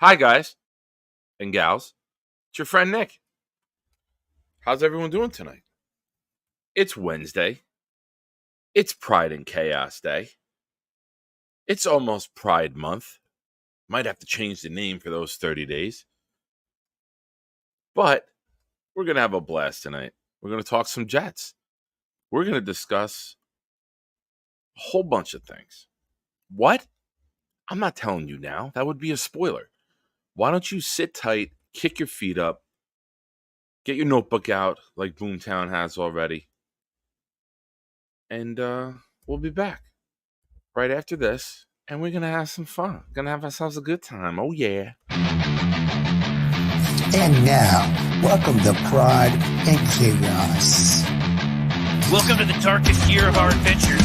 Hi, guys and gals. It's your friend Nick. How's everyone doing tonight? It's Wednesday. It's Pride and Chaos Day. It's almost Pride Month. Might have to change the name for those 30 days. But we're going to have a blast tonight. We're going to talk some Jets. We're going to discuss a whole bunch of things. What? I'm not telling you now. That would be a spoiler. Why don't you sit tight, kick your feet up, get your notebook out like Boomtown has already, and we'll be back right after this, and we're going to have some fun. We're going to have ourselves a good time. Oh, yeah. And now, welcome to Pride and Chaos. Welcome to the darkest year of our adventures.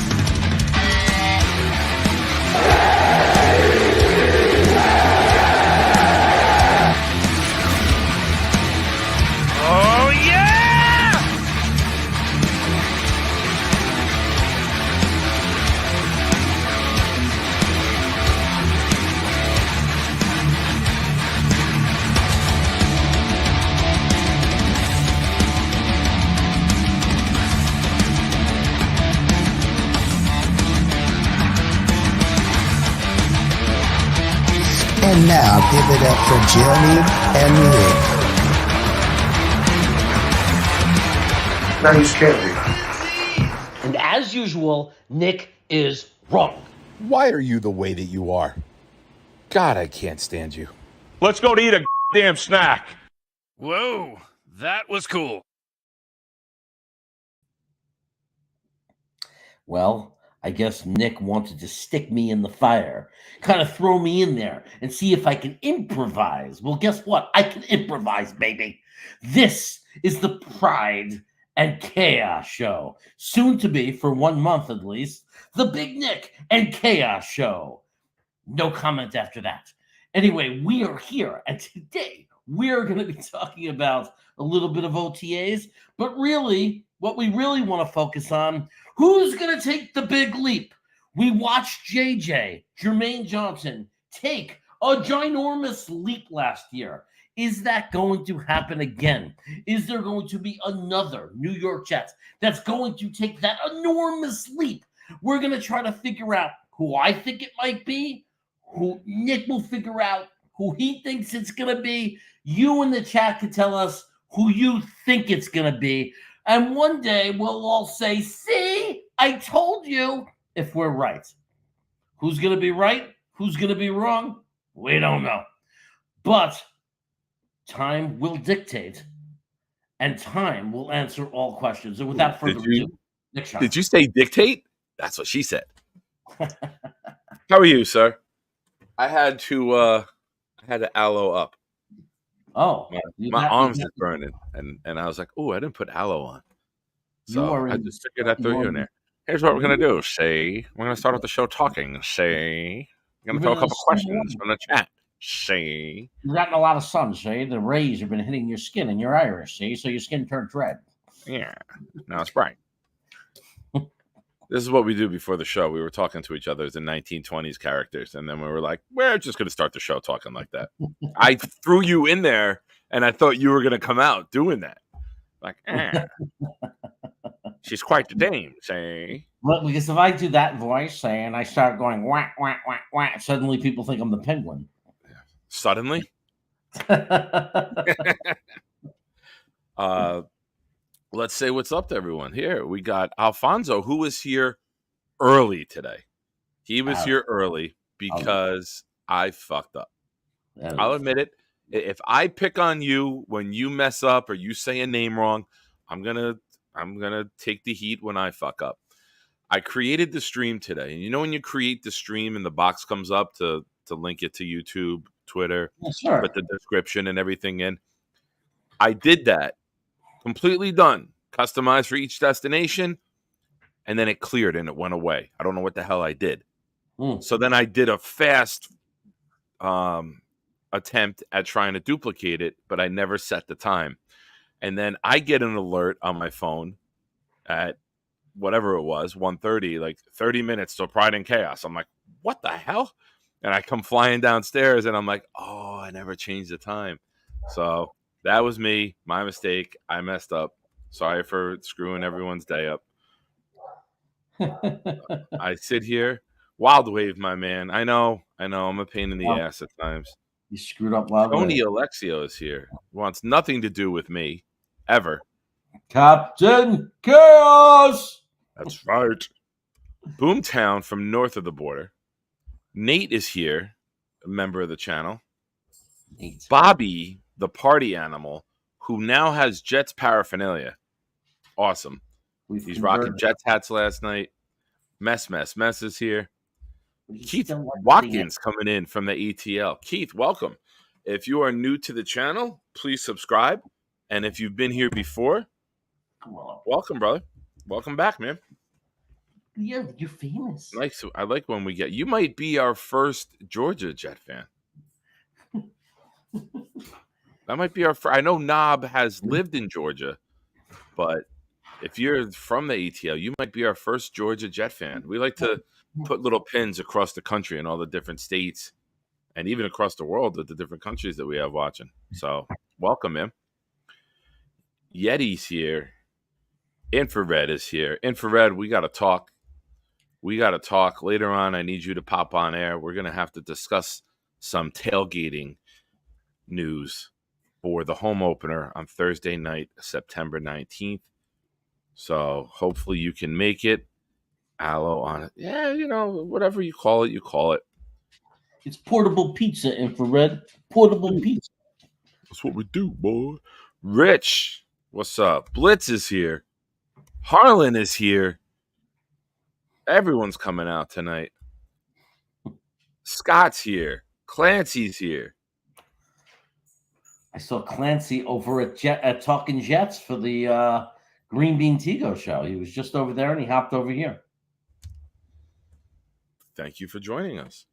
Oh, yeah! And now, give it up for Jeremy and Nick. Now you scared me. And as usual, Nick is wrong. Why are you the way that you are? God, I can't stand you. Let's go to eat a damn snack. Whoa, that was cool. Well, I guess Nick wanted to stick me in the fire, kind of throw me in there and see if I can improvise. Well, guess what? I can improvise, baby. This is the Pride and Chaos Show. Soon to be, for 1 month at least, the Big Nick and Chaos Show. No comment after that. Anyway, we are here, and today we're going to be talking about a little bit of OTAs, but really, what we really want to focus on, who's going to take the big leap? We watched Jermaine Johnson, take a ginormous leap last year. Is that going to happen again? Is there going to be another New York Jets that's going to take that enormous leap? We're going to try to figure out who I think it might be, who Nick will figure out who he thinks it's going to be. You in the chat can tell us who you think it's going to be. And one day we'll all say, see, I told you, if we're right. Who's going to be right? Who's going to be wrong? We don't know. But time will dictate, and time will answer all questions. And without further ado, Nick Shaw. Did you say dictate? That's what she said. How are you, sir? I had to aloe up. Oh, my arms is burning, and I was like, oh, I didn't put aloe on. So I just figured I'd throw you in there. Here's what we're gonna do. We're gonna start off the show talking. I'm gonna throw a couple questions from the chat. You've gotten a lot of sun, see? The rays have been hitting your skin and your iris, see? So your skin turns red. Yeah. Now it's bright. This is what we do before the show. We were talking to each other as the 1920s characters, and then we were like, we're just going to start the show talking like that. I threw you in there, and I thought you were going to come out doing that. Like, she's quite the dame, say. Well, because if I do that voice, say, and I start going, wah, wah, wah, wah, suddenly people think I'm the penguin. Suddenly? Let's say what's up to everyone. Here, we got Alfonso, who was here early today. He was here early because I fucked up. I'll admit it. If I pick on you when you mess up or you say a name wrong, I'm gonna take the heat when I fuck up. I created the stream today. And you know when you create the stream and the box comes up to link it to YouTube, Twitter, put the description and everything in? I did that. Completely done. Customized for each destination. And then it cleared and it went away. I don't know what the hell I did. So then I did a fast attempt at trying to duplicate it, but I never set the time. And then I get an alert on my phone at whatever it was, 1:30, like 30 minutes till Pride and Chaos. I'm like, what the hell? And I come flying downstairs and I'm like, oh, I never changed the time. So that was me, my mistake. I messed up. Sorry for screwing everyone's day up. I sit here, Wild Wave, my man. I know, I'm a pain in the ass at times. You screwed up Wild Tony Wave. Alexio is here. Wants nothing to do with me, ever. Captain Chaos. That's right. Boomtown from north of the border. Nate is here, a member of the channel. Nate. Bobby, the party animal, who now has Jets paraphernalia. Awesome. He's rocking Jets hats last night. Mess is here. Keith Watkins coming in from the ATL. Keith, welcome. If you are new to the channel, please subscribe. And if you've been here before, welcome, brother. Welcome back, man. You're famous. Nice. I like when we get. You might be our first Georgia Jet fan. That might be our. I know Knob has lived in Georgia, but if you're from the ATL, you might be our first Georgia Jet fan. We like to put little pins across the country and all the different states, and even across the world with the different countries that we have watching. So, welcome, man. Yeti's here. Infrared is here. Infrared, we got to talk. Later on. I need you to pop on air. We're going to have to discuss some tailgating news for the home opener on Thursday night, September 19th. So hopefully you can make it. Aloe on it. Yeah, whatever you call it, you call it. It's portable pizza, Infrared. Portable pizza. That's what we do, boy. Rich, what's up? Blitz is here. Harlan is here. Everyone's coming out tonight. Scott's here. Clancy's here. I saw Clancy over at Talking Jets for the Green Bean Tigo show. He was just over there and he hopped over here. Thank you for joining us.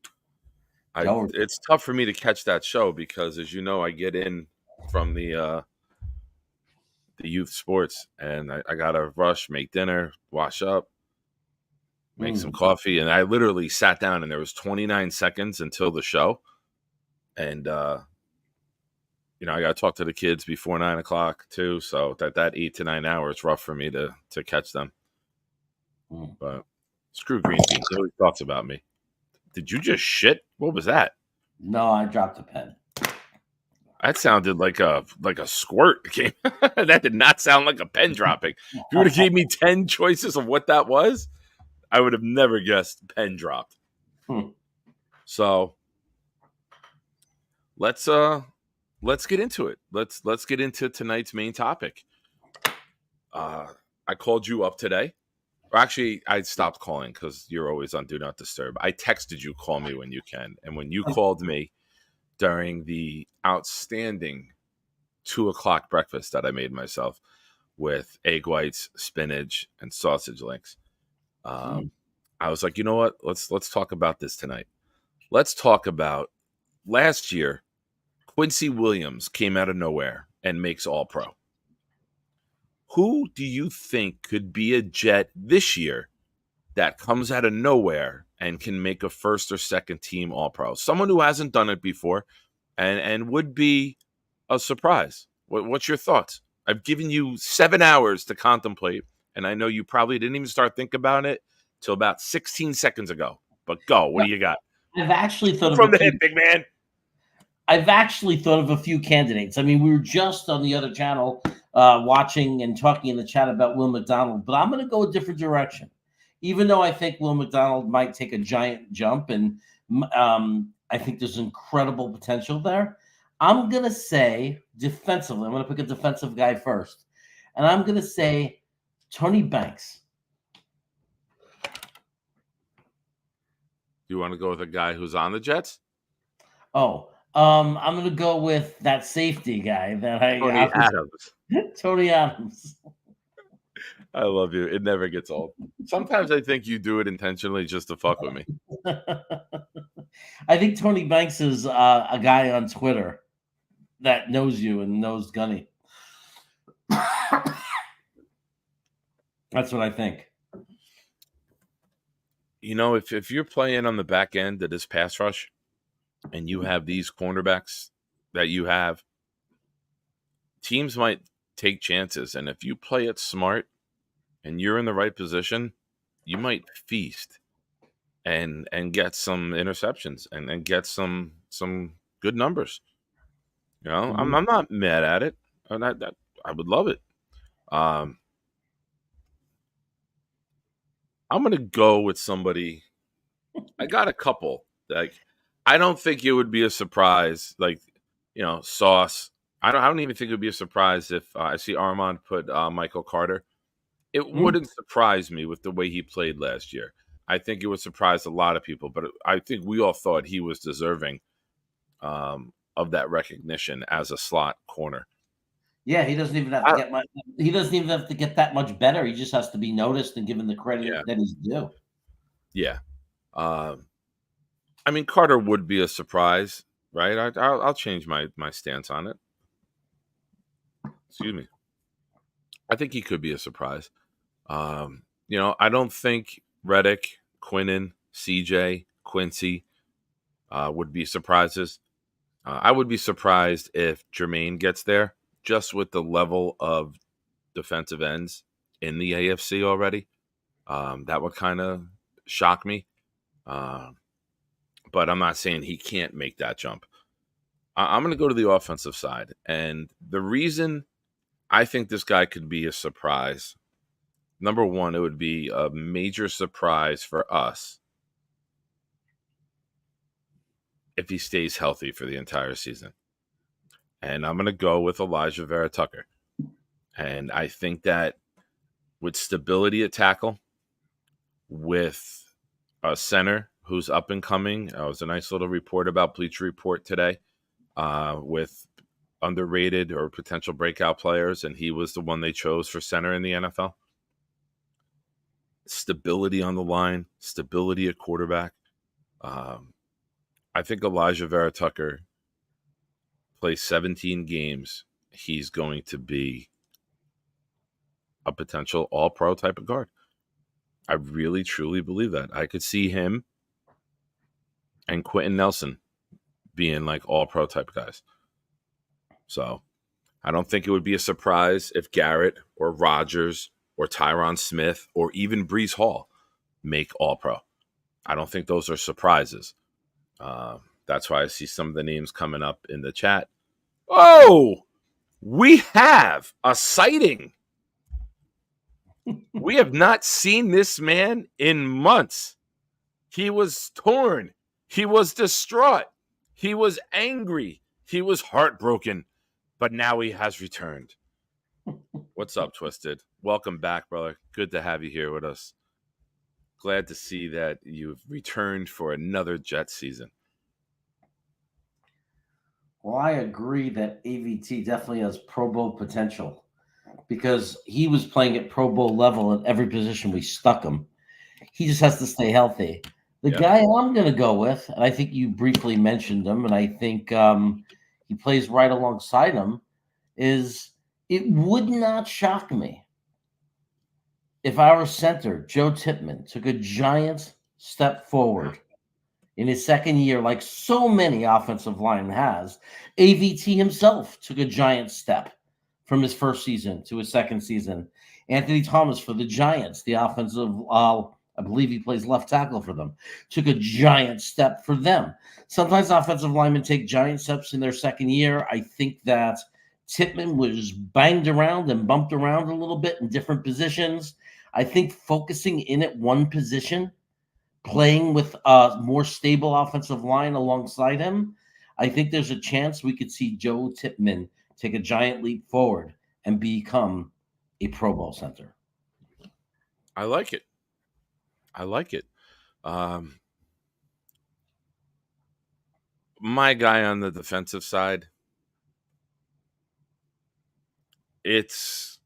It's tough for me to catch that show because, as you know, I get in from the youth sports and I got to rush, make dinner, wash up, make some coffee. And I literally sat down and there was 29 seconds until the show. And, I got to talk to the kids before 9 o'clock too. So that 8 to 9 hours rough for me to catch them. But screw Green Beans. Nobody talks about me. Did you just shit? What was that? No, I dropped a pen. That sounded like a squirt. That did not sound like a pen dropping. If you would have gave me 10 choices of what that was, I would have never guessed pen dropped. So let's get into it. Let's get into tonight's main topic. I called you up today. Or actually, I stopped calling because you're always on Do Not Disturb. I texted you, call me when you can. And when you called me during the outstanding 2 o'clock breakfast that I made myself with egg whites, spinach, and sausage links, I was like, you know what? Let's talk about this tonight. Let's talk about last year, Quincy Williams came out of nowhere and makes All-Pro. Who do you think could be a Jet this year that comes out of nowhere and can make a first or second team All-Pro? Someone who hasn't done it before and would be a surprise. What's your thoughts? I've given you 7 hours to contemplate, and I know you probably didn't even start thinking about it till about 16 seconds ago. But go. What do you got? I've actually thought from the hip, big man. I've actually thought of a few candidates. I mean, we were just on the other channel watching and talking in the chat about Will McDonald, but I'm going to go a different direction. Even though I think Will McDonald might take a giant jump, and I think there's incredible potential there, I'm going to say defensively, I'm going to pick a defensive guy first, and I'm going to say Tony Banks. You want to go with a guy who's on the Jets? Oh, I'm going to go with that safety guy that Tony Adams. Tony Adams. I love you. It never gets old. Sometimes I think you do it intentionally just to fuck with me. I think Tony Banks is a guy on Twitter that knows you and knows Gunny. That's what I think. You know, if you're playing on the back end of this pass rush and you have these cornerbacks that you have, teams might take chances. And if you play it smart and you're in the right position, you might feast and get some interceptions and get some good numbers. You know, Mhm. I'm not mad at it. I would love it. I'm gonna go with somebody. I got a couple. Like, I don't think it would be a surprise. Like, Sauce. I don't even think it would be a surprise if I see Armand put Michael Carter. It wouldn't surprise me with the way he played last year. I think it would surprise a lot of people, but I think we all thought he was deserving of that recognition as a slot corner. Yeah, he doesn't even have to get much. He doesn't even have to get that much better. He just has to be noticed and given the credit that he's due. Yeah. I mean, Carter would be a surprise, right? I'll change my stance on it. Excuse me. I think he could be a surprise. I don't think Reddick, Quinnen, CJ, Quincy would be surprises. I would be surprised if Jermaine gets there, just with the level of defensive ends in the AFC already. That would kind of shock me. But I'm not saying he can't make that jump. I'm going to go to the offensive side. And the reason I think this guy could be a surprise, number one, it would be a major surprise for us if he stays healthy for the entire season. And I'm going to go with Elijah Vera Tucker. And I think that with stability at tackle, with a center who's up and coming, it was a nice little report about Bleacher Report today with underrated or potential breakout players, and he was the one they chose for center in the NFL. Stability on the line, stability at quarterback. I think Elijah Vera Tucker plays 17 games. He's going to be a potential all-pro type of guard. I really, truly believe that. I could see him and Quentin Nelson being like all-pro type guys. So I don't think it would be a surprise if Garrett or Rodgers or Tyron Smith or even Breece Hall make all-pro. I don't think those are surprises. That's why I see some of the names coming up in the chat. Oh, we have a sighting. We have not seen this man in months. He was torn. He was distraught. He was angry. He was heartbroken. But now he has returned. What's up, Twisted? Welcome back, brother. Good to have you here with us. Glad to see that you've returned for another Jets season. Well, I agree that AVT definitely has Pro Bowl potential because he was playing at Pro Bowl level at every position we stuck him. He just has to stay healthy. The guy I'm going to go with, and I think you briefly mentioned him, and I think he plays right alongside him, is it would not shock me if our center, Joe Tippmann, took a giant step forward in his second year, like so many offensive linemen has. AVT himself took a giant step from his first season to his second season. Anthony Thomas for the Giants, the offensive, I believe he plays left tackle for them, took a giant step for them. Sometimes offensive linemen take giant steps in their second year. I think that Tippmann was banged around and bumped around a little bit in different positions. I think focusing in at one position, playing with a more stable offensive line alongside him, I think there's a chance we could see Joe Tippmann take a giant leap forward and become a Pro Bowl center. I like it. My guy on the defensive side, it's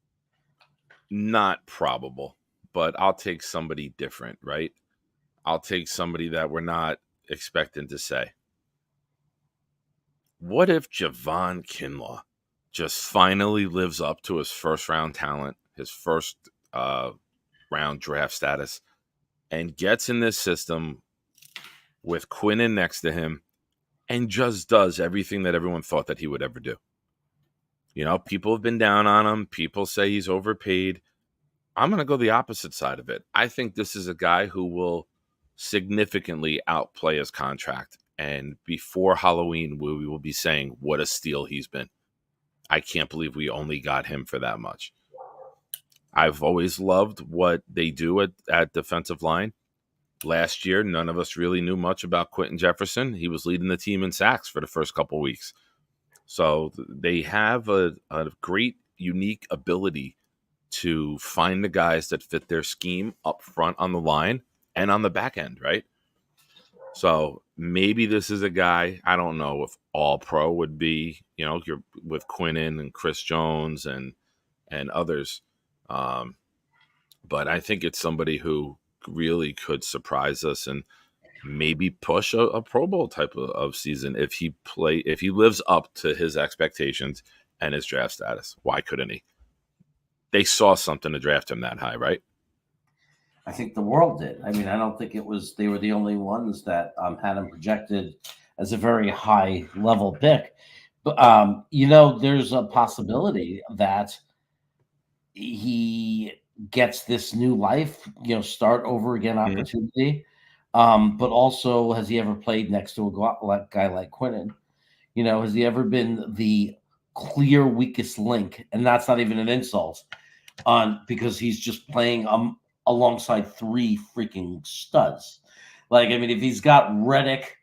not probable, but I'll take somebody different, right? I'll take somebody that we're not expecting to say. What if Javon Kinlaw just finally lives up to his first round talent, his first round draft status, and gets in this system with Quinnen next to him and just does everything that everyone thought that he would ever do. People have been down on him. People say he's overpaid. I'm going to go the opposite side of it. I think this is a guy who will significantly outplay his contract. And before Halloween, we will be saying what a steal he's been. I can't believe we only got him for that much. I've always loved what they do at defensive line. Last year, none of us really knew much about Quentin Jefferson. He was leading the team in sacks for the first couple weeks. So they have a great, unique ability to find the guys that fit their scheme up front on the line and on the back end, right? So maybe this is a guy, I don't know if all pro would be, you're with Quinnen and Chris Jones and others. But I think it's somebody who really could surprise us and maybe push a Pro Bowl type of season if he lives up to his expectations and his draft status. Why couldn't he? They saw something to draft him that high, right? I think the world did. I mean, I don't think they were the only ones that had him projected as a very high level pick. But there's a possibility that he gets this new life, start over again opportunity. But also, has he ever played next to a guy like Quinnen? Has he ever been the clear weakest link? And that's not even an insult, because he's just playing alongside three freaking studs. Like, I mean, if he's got Reddick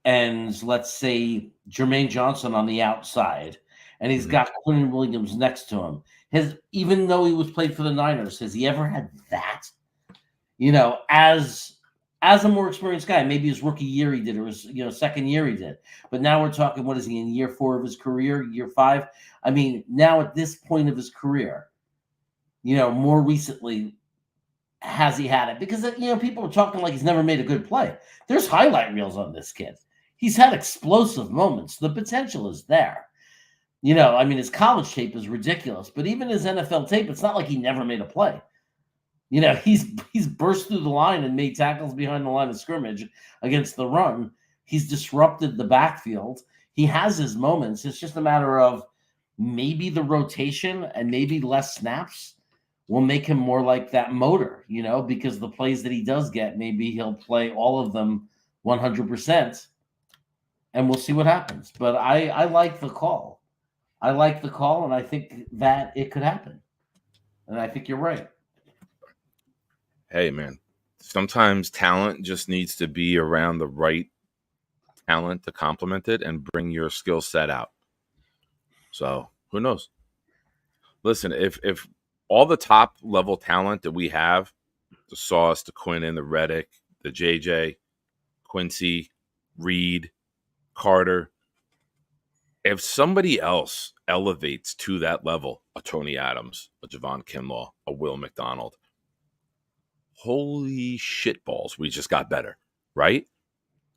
and let's say Jermaine Johnson on the outside, and he's got Quinnen Williams next to him, even though he was played for the Niners, has he ever had that? As a more experienced guy, maybe his rookie year he did, or his second year he did. But now we're talking, what is he in year 4 of his career, year 5? I mean, now at this point of his career, more recently, has he had it? Because people are talking like he's never made a good play. There's highlight reels on this kid. He's had explosive moments. The potential is there. I mean, his college tape is ridiculous, but even his NFL tape, it's not like he never made a play. He's burst through the line and made tackles behind the line of scrimmage against the run. He's disrupted the backfield. He has his moments. It's just a matter of maybe the rotation and maybe less snaps will make him more like that motor, because the plays that he does get, maybe he'll play all of them 100%, and we'll see what happens. But I like the call. And I think that it could happen. And I think you're right. Hey, man, sometimes talent just needs to be around the right talent to complement it and bring your skill set out. So who knows? Listen, if all the top level talent that we have, the Sauce, the Quinnen, the Reddick, the JJ, Quincy, Reed, Carter, if somebody else elevates to that level, a Tony Adams, a Javon Kinlaw, a Will McDonald, holy shitballs, we just got better, right?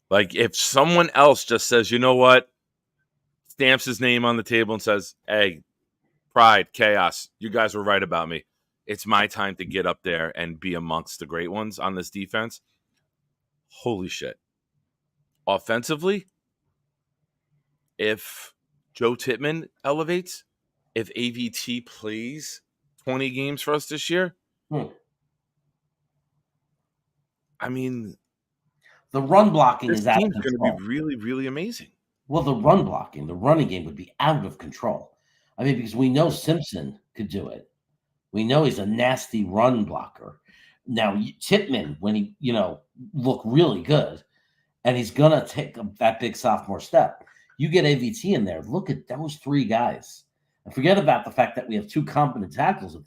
Like if someone else just says, you know what, stamps his name on the table and says, hey, Pride, Chaos, you guys were right about me. It's my time to get up there and be amongst the great ones on this defense. Holy shit. Offensively, if Joe Tittman elevates, if AVT plays 20 games for us this year, I mean, the run blocking is out of control. This team's going to be really, really amazing. Well, the running game would be out of control. I mean, because we know Simpson could do it. We know he's a nasty run blocker. Now, Tittman, when he, look really good, and he's going to take that big sophomore step. You get AVT in there. Look at those 3 guys. And forget about the fact that we have 2 competent tackles at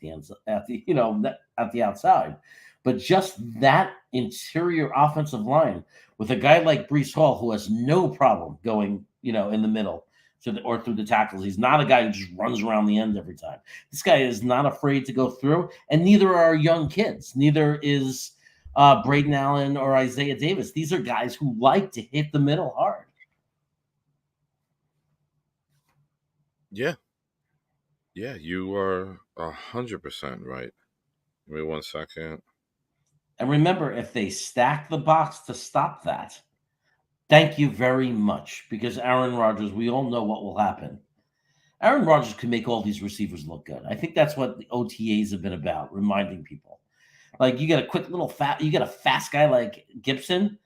the outside. But just that interior offensive line with a guy like Breece Hall, who has no problem going, in the middle or through the tackles. He's not a guy who just runs around the end every time. This guy is not afraid to go through, and neither are our young kids. Neither is Braden Allen or Isaiah Davis. These are guys who like to hit the middle hard. Yeah. Yeah, you are 100% right. Give me 1 second. And remember, if they stack the box to stop that, Thank you very much, because Aaron Rodgers, we all know what will happen. Aaron Rodgers can make all these receivers look good. I think that's what the OTAs have been about, reminding people. Like, you got a quick little you got a fast guy like Gibson.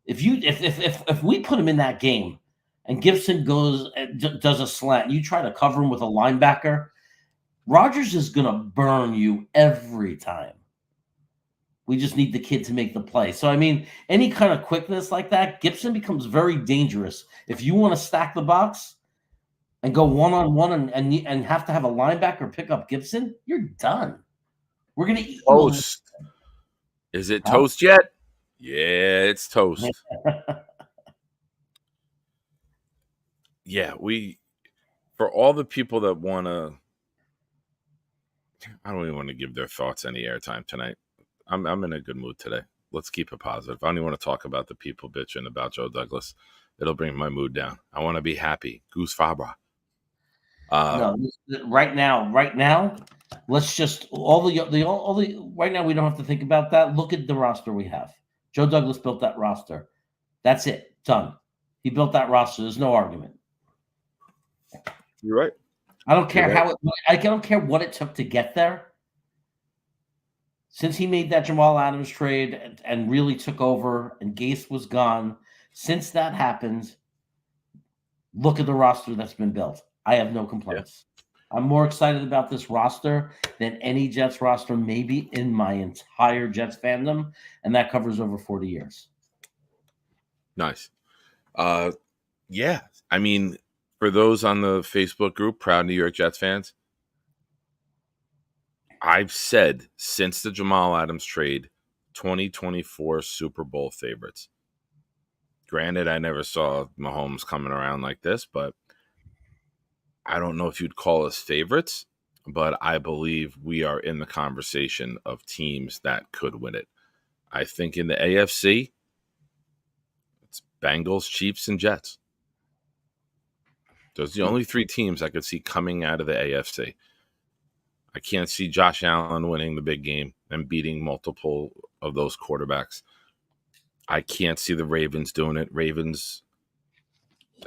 If we put him in that game and Gibson goes does a slant, you try to cover him with a linebacker, Rodgers is gonna burn you every time. We just need the kid to make the play. So, I mean, any kind of quickness like that, Gibson becomes very dangerous. If you want to stack the box and go one-on-one and have to have a linebacker pick up Gibson, you're done. We're going to eat toast. Is it toast yet? Yeah, it's toast. Yeah, for all the people that want to, I don't even want to give their thoughts any airtime tonight. I'm in a good mood today. Let's keep it positive. I don't even want to talk about the people bitching about Joe Douglas. It'll bring my mood down. I want to be happy. Goose Fabra. No, right now, let's just right now we don't have to think about that. Look at the roster we have. Joe Douglas built that roster. That's it. Done. He built that roster. There's no argument. You're right. I don't care I don't care what it took to get there. Since he made that Jamal Adams trade and really took over and Gase was gone, since that happened, look at the roster that's been built. I have no complaints. Yeah. I'm more excited about this roster than any Jets roster maybe in my entire Jets fandom, and that covers over 40 years. Nice. Yeah. I mean, for those on the Facebook group, Proud New York Jets fans, I've said since the Jamal Adams trade, 2024 Super Bowl favorites. Granted, I never saw Mahomes coming around like this, but I don't know if you'd call us favorites, but I believe we are in the conversation of teams that could win it. I think in the AFC, it's Bengals, Chiefs, and Jets. Those are the only three teams I could see coming out of the AFC. I can't see Josh Allen winning the big game and beating multiple of those quarterbacks. I can't see the Ravens doing it. Ravens,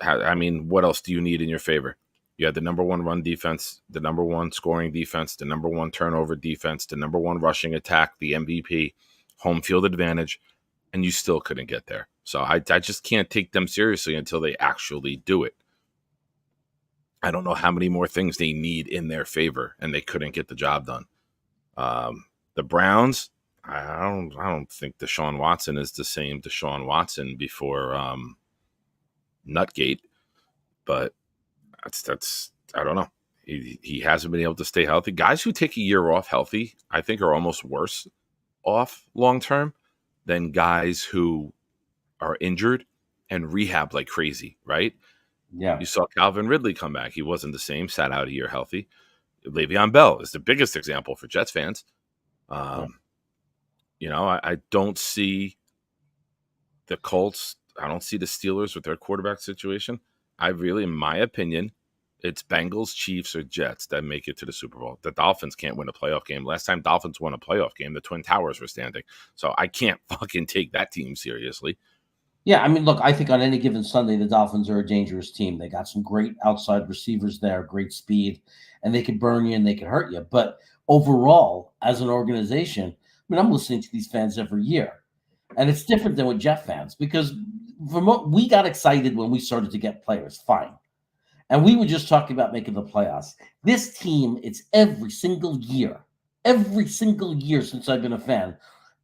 I mean, what else do you need in your favor? You had the number one run defense, the number one scoring defense, the number one turnover defense, the number one rushing attack, the MVP, home field advantage, and you still couldn't get there. So I just can't take them seriously until they actually do it. I don't know how many more things they need in their favor, and they couldn't get the job done. The Browns, I don't think Deshaun Watson is the same Deshaun Watson before Nutgate, but that's I don't know. He hasn't been able to stay healthy. Guys who take a year off healthy, I think, are almost worse off long term than guys who are injured and rehab like crazy, right? Yeah. You saw Calvin Ridley come back. He wasn't the same, sat out a year healthy. Le'Veon Bell is the biggest example for Jets fans. You know, I don't see the Colts. I don't see the Steelers with their quarterback situation. I really, in my opinion, it's Bengals, Chiefs, or Jets that make it to the Super Bowl. The Dolphins can't win a playoff game. Last time Dolphins won a playoff game, the Twin Towers were standing. So I can't fucking take that team seriously. Yeah, I mean, look, I think on any given Sunday, the Dolphins are a dangerous team. They got some great outside receivers there, great speed, and they can burn you and they can hurt you. But overall, as an organization, I mean, I'm listening to these fans every year, and it's different than with Jet fans because we got excited when we started to get players, fine. And we were just talking about making the playoffs. This team, it's every single year since I've been a fan,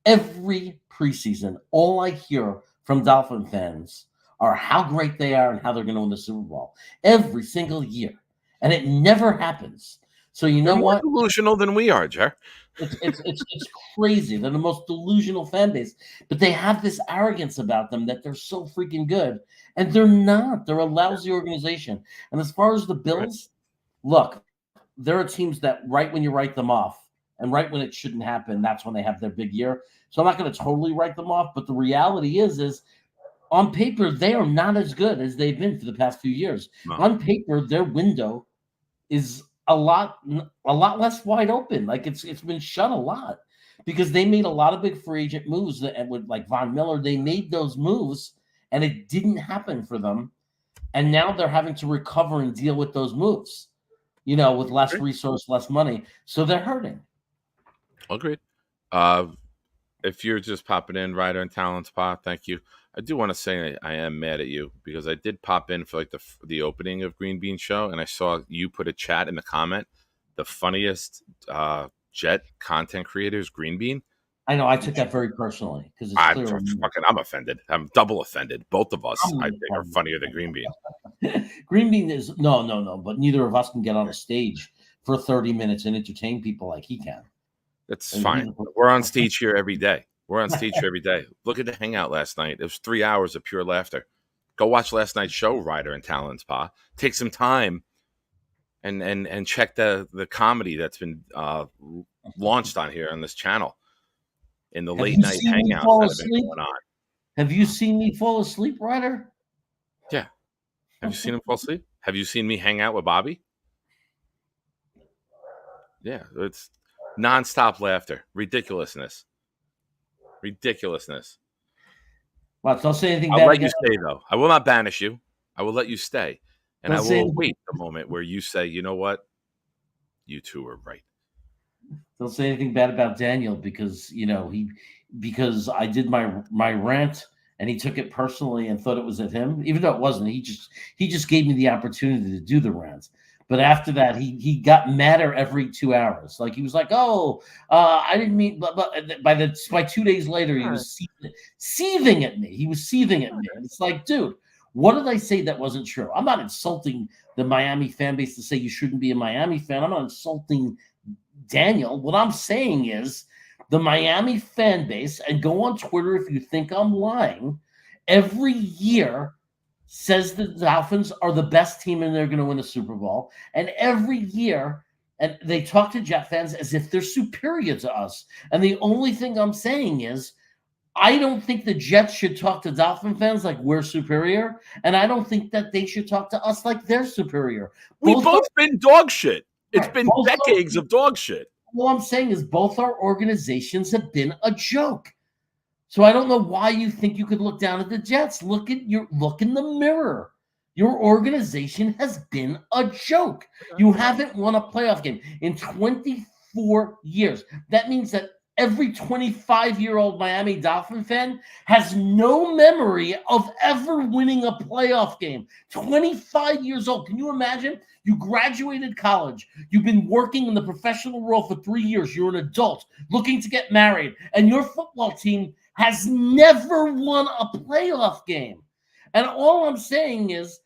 every preseason, all I hear from Dolphin fans are how great they are and how they're going to win the Super Bowl every single year. And it never happens. So you know what? More delusional than we are, Jer. It's crazy. They're the most delusional fan base. But they have this arrogance about them that they're so freaking good. And they're not. They're a lousy organization. And as far as the Bills, look, there are teams that right when you write them off and right when it shouldn't happen, that's when they have their big year. So I'm not going to totally write them off, but the reality is on paper, they are not as good as they've been for the past few years. No. On paper, their window is a lot less wide open. Like it's been shut a lot because they made a lot of big free agent moves with like Von Miller. They made those moves and it didn't happen for them. And now they're having to recover and deal with those moves, with less resource, less money. So they're hurting. Agreed. If you're just popping in, Ryder and Talent Spa, thank you. I do want to say I am mad at you because I did pop in for like the opening of Green Bean Show, and I saw you put a chat in the comment. The funniest Jet content creators, Green Bean. I know. I took that very personally because it's clear. I'm offended. I'm double offended. Both of us, I think, are funnier than Green Bean. Green Bean is no. But neither of us can get on a stage for 30 minutes and entertain people like he can. That's fine. We're on stage here every day. Look at the hangout last night. It was 3 hours of pure laughter. Go watch last night's show, Ryder and Talent Spa. Take some time and check the comedy that's been launched on here on this channel in the late night hangouts that have been going on. Have you seen me fall asleep, Ryder? Yeah. Have you seen him fall asleep? Have you seen me hang out with Bobby? Yeah, it's nonstop laughter, ridiculousness. Well, don't say anything. I'll let you stay, though. I will not banish you. I will let you stay, and I will wait the moment where you say, "You know what? You two are right." Don't say anything bad about Daniel because because I did my rant and he took it personally and thought it was at him, even though it wasn't. He just gave me the opportunity to do the rant. But after that, he got madder every 2 hours. Like he was like, "Oh, I didn't mean." But by 2 days later, he was seething at me. He was seething at me, and it's like, dude, what did I say that wasn't true? I'm not insulting the Miami fan base to say you shouldn't be a Miami fan. I'm not insulting Daniel. What I'm saying is the Miami fan base, and go on Twitter if you think I'm lying. Every year says the Dolphins are the best team and they're going to win the Super Bowl. And every year, and they talk to Jet fans as if they're superior to us. And the only thing I'm saying is, I don't think the Jets should talk to Dolphin fans like we're superior. And I don't think that they should talk to us like they're superior. We've both been dog shit. It's been decades of dog shit. All I'm saying is both our organizations have been a joke. So I don't know why you think you could look down at the Jets. Look in the mirror. Your organization has been a joke. You haven't won a playoff game in 24 years. That means that every 25-year-old Miami Dolphin fan has no memory of ever winning a playoff game. 25 years old. Can you imagine? You graduated college. You've been working in the professional world for 3 years. You're an adult looking to get married. And your football team has never won a playoff game. And all I'm saying is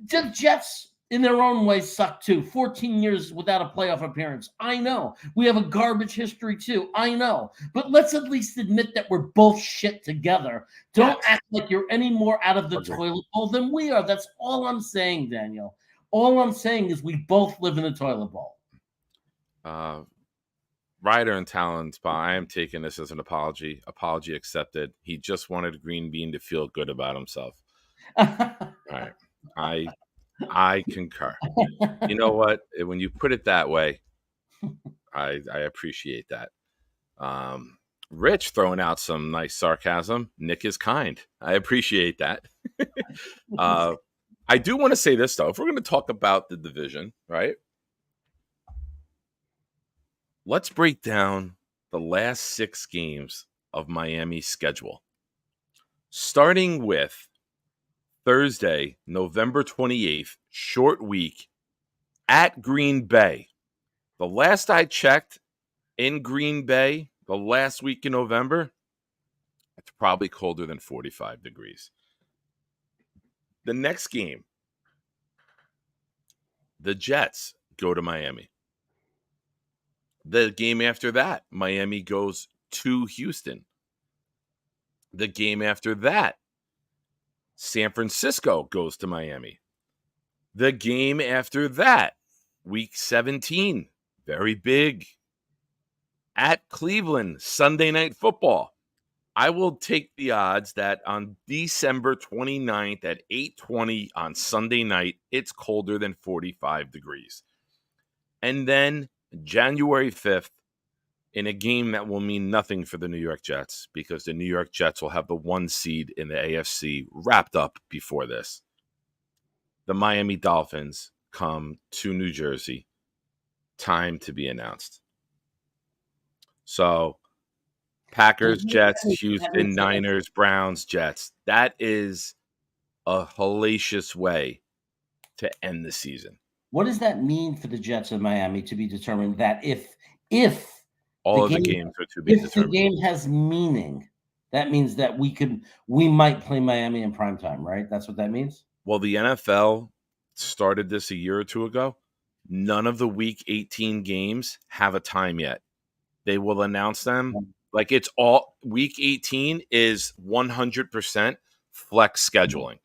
the Jets, in their own way, suck too. 14 years without a playoff appearance. I know. We have a garbage history too. I know. But let's at least admit that we're both shit together. Don't act like you're any more out of the toilet bowl than we are. That's all I'm saying, Daniel. All I'm saying is we both live in a toilet bowl. Ryder and Talent Spa, I am taking this as an apology. Apology accepted. He just wanted Green Bean to feel good about himself. All right. I concur. You know what? When you put it that way, I appreciate that. Rich throwing out some nice sarcasm. Nick is kind. I appreciate that. I do want to say this, though. If we're going to talk about the division, right? Let's break down the last 6 games of Miami's schedule. Starting with Thursday, November 28th, short week at Green Bay. The last I checked in Green Bay, the last week in November, it's probably colder than 45 degrees. The next game, the Jets go to Miami. The game after that, Miami goes to Houston. The game after that, San Francisco goes to Miami. The game after that, week 17, very big, at Cleveland, Sunday Night Football. I will take the odds that on December 29th at 8:20 on Sunday night, it's colder than 45 degrees. And then January 5th, in a game that will mean nothing for the New York Jets because the New York Jets will have the 1 seed in the AFC wrapped up before this. The Miami Dolphins come to New Jersey. Time to be announced. So, Packers, Jets, Houston, Niners, Browns, Jets. That is a hellacious way to end the season. What does that mean for the Jets of Miami to be determined that if all of the games are to be determined. The game has meaning, that means that we might play Miami in primetime, right? That's what that means? Well, the NFL started this a year or two ago. None of the Week 18 games have a time yet. They will announce them. Like it's all Week 18 is 100% flex scheduling.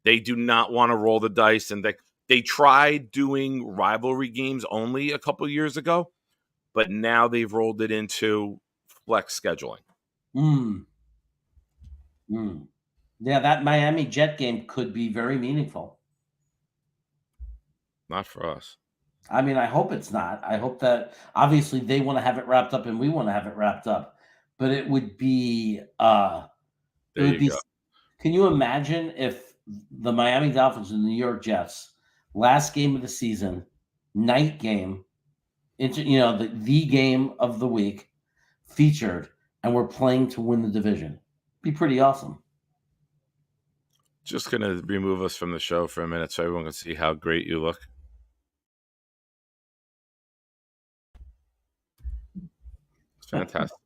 They do not want to roll the dice, and they tried doing rivalry games only a couple years ago, but now they've rolled it into flex scheduling. Yeah, that Miami Jet game could be very meaningful. Not for us. I mean, I hope it's not. I hope that obviously they want to have it wrapped up and we want to have it wrapped up. But it would be Can you imagine if the Miami Dolphins and the New York Jets, last game of the season, night game, the game of the week, featured, and we're playing to win the division? Be pretty awesome. Just gonna remove us from the show for a minute so everyone can see how great you look. It's fantastic.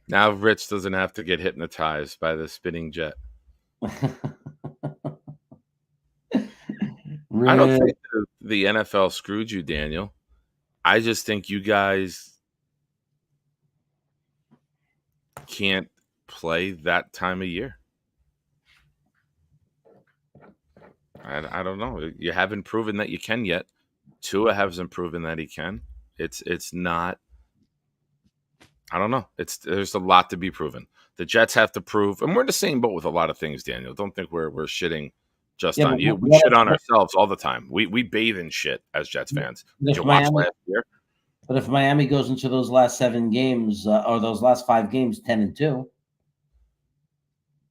Now Rich doesn't have to get hypnotized by the spinning jet. I don't think the NFL screwed you, Daniel. I just think you guys can't play that time of year. I don't know. You haven't proven that you can yet. Tua hasn't proven that he can. It's not. I don't know. There's a lot to be proven. The Jets have to prove, and we're in the same boat with a lot of things, Daniel. Don't think we're shitting just on you. We shit on ourselves all the time. We bathe in shit as Jets fans. Did you watch last year? But if Miami goes into those last 7 games or those last 5 games 10-2,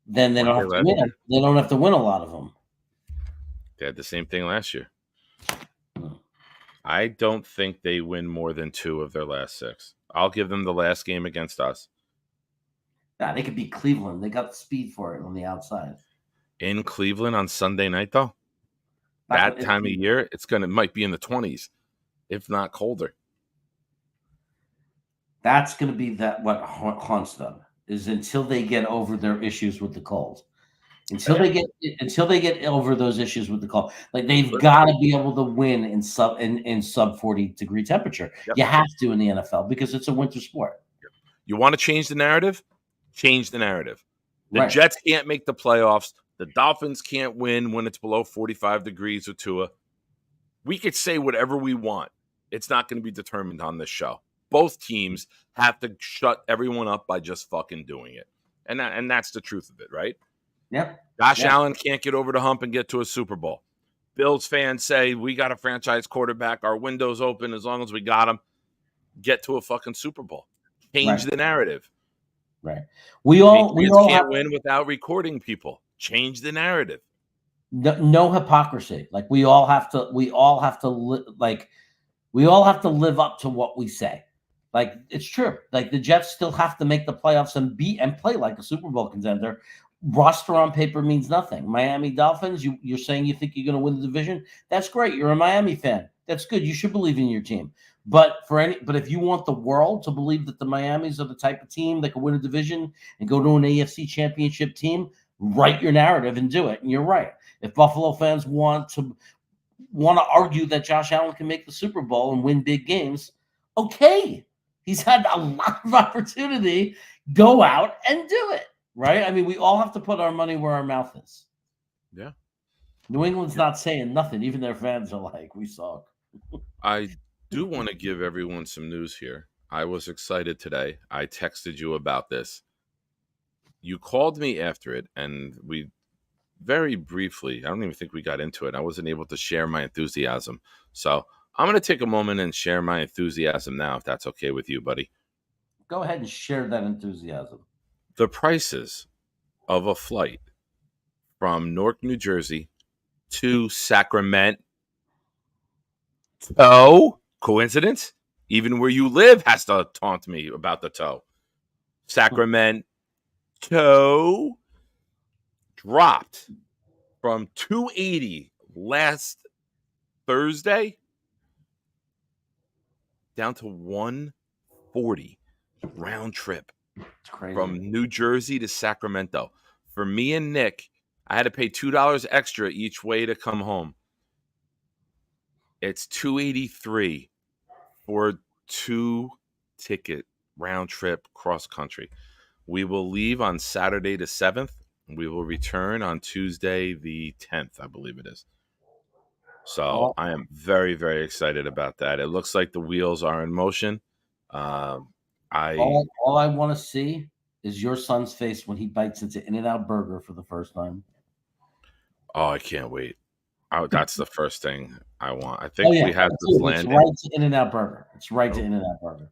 then they don't have to win. They don't have to win a lot of them. They had the same thing last year. I don't think they win more than 2 of their last 6. I'll give them the last game against us. Yeah, they could beat Cleveland. They got the speed for it on the outside. In Cleveland on Sunday night, though, that time of year, it might be in the 20s, if not colder. That's going to be what haunts them, is until they get over their issues with the cold. Until they get over those issues with the cold, like they've got to be able to win in sub 40-degree temperature. Yep. You have to in the NFL because it's a winter sport. You want to change the narrative? Change the narrative. The Jets can't make the playoffs. The Dolphins can't win when it's below 45 degrees with Tua. We could say whatever we want. It's not going to be determined on this show. Both teams have to shut everyone up by just fucking doing it, and that's the truth of it, right? Yep. Josh Allen can't get over the hump and get to a Super Bowl. Bills fans say, we got a franchise quarterback. Our window's open as long as we got him. Get to a fucking Super Bowl. Change the narrative. Right. We all can't win without recording people. Change the narrative. No hypocrisy. Like we all have to live up to what we say. Like it's true. Like the Jets still have to make the playoffs and play like a Super Bowl contender. Roster on paper means nothing. Miami Dolphins, you're saying you think you're going to win the division? That's great. You're a Miami fan. That's good. You should believe in your team. But if you want the world to believe that the Miamis are the type of team that can win a division and go to an AFC championship team, write your narrative and do it. And you're right. If Buffalo fans want to argue that Josh Allen can make the Super Bowl and win big games, okay. He's had a lot of opportunity. Go out and do it. Right? I mean, we all have to put our money where our mouth is. Yeah. New England's not saying nothing. Even their fans are like, we suck. I do want to give everyone some news here. I was excited today. I texted you about this. You called me after it, and we very briefly, I don't even think we got into it. I wasn't able to share my enthusiasm. So I'm going to take a moment and share my enthusiasm now, if that's okay with you, buddy. Go ahead and share that enthusiasm. The prices of a flight from Newark, New Jersey to Sacramento. Coincidence? Even where you live has to taunt me about the toe. Sacramento dropped from $280 last Thursday down to $140 round trip from New Jersey to Sacramento. For me and Nick, I had to pay $2 extra each way to come home. It's $283 for 2-ticket round trip cross country. We will leave on Saturday the 7th. We will return on Tuesday the 10th, I believe it is. So I am very, very excited about that. It looks like the wheels are in motion. All I want to see is your son's face when he bites into In-N-Out Burger for the first time. Oh, I can't wait. That's the first thing I want. I think we have this landing. It's right to In-N-Out Burger. It's right to In-N-Out Burger.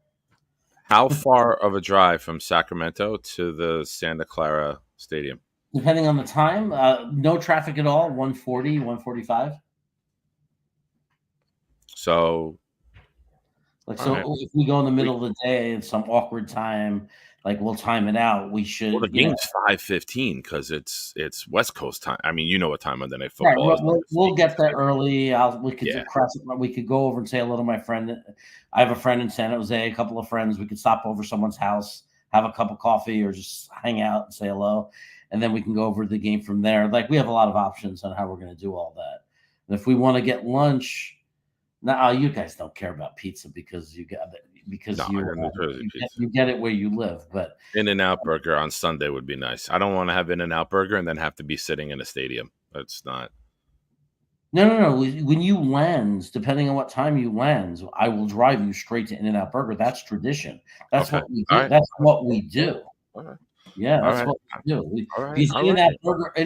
How far of a drive from Sacramento to the Santa Clara Stadium? Depending on the time, no traffic at all, 140, 145. So, if we go in the middle of the day and some awkward time, like we'll time it out. We should. Well, the game's 5:15 because it's West Coast time. I mean, you know what time Monday Night Football is. We'll get there early. We could go over and say hello to my friend. I have a friend in San Jose, a couple of friends. We could stop over someone's house, have a cup of coffee, or just hang out and say hello, and then we can go over the game from there. Like we have a lot of options on how we're going to do all that. And if we want to get lunch, now you guys don't care about pizza because you get you get it where you live. But In-N-Out Burger on Sunday would be nice. I don't want to have In-N-Out Burger and then have to be sitting in a stadium. That's not. No. When you land, depending on what time you land, I will drive you straight to In-N-Out Burger. That's tradition. That's what we do. Right. That's what we do. Right. Yeah, that's what we do. In-N-Out Burger. I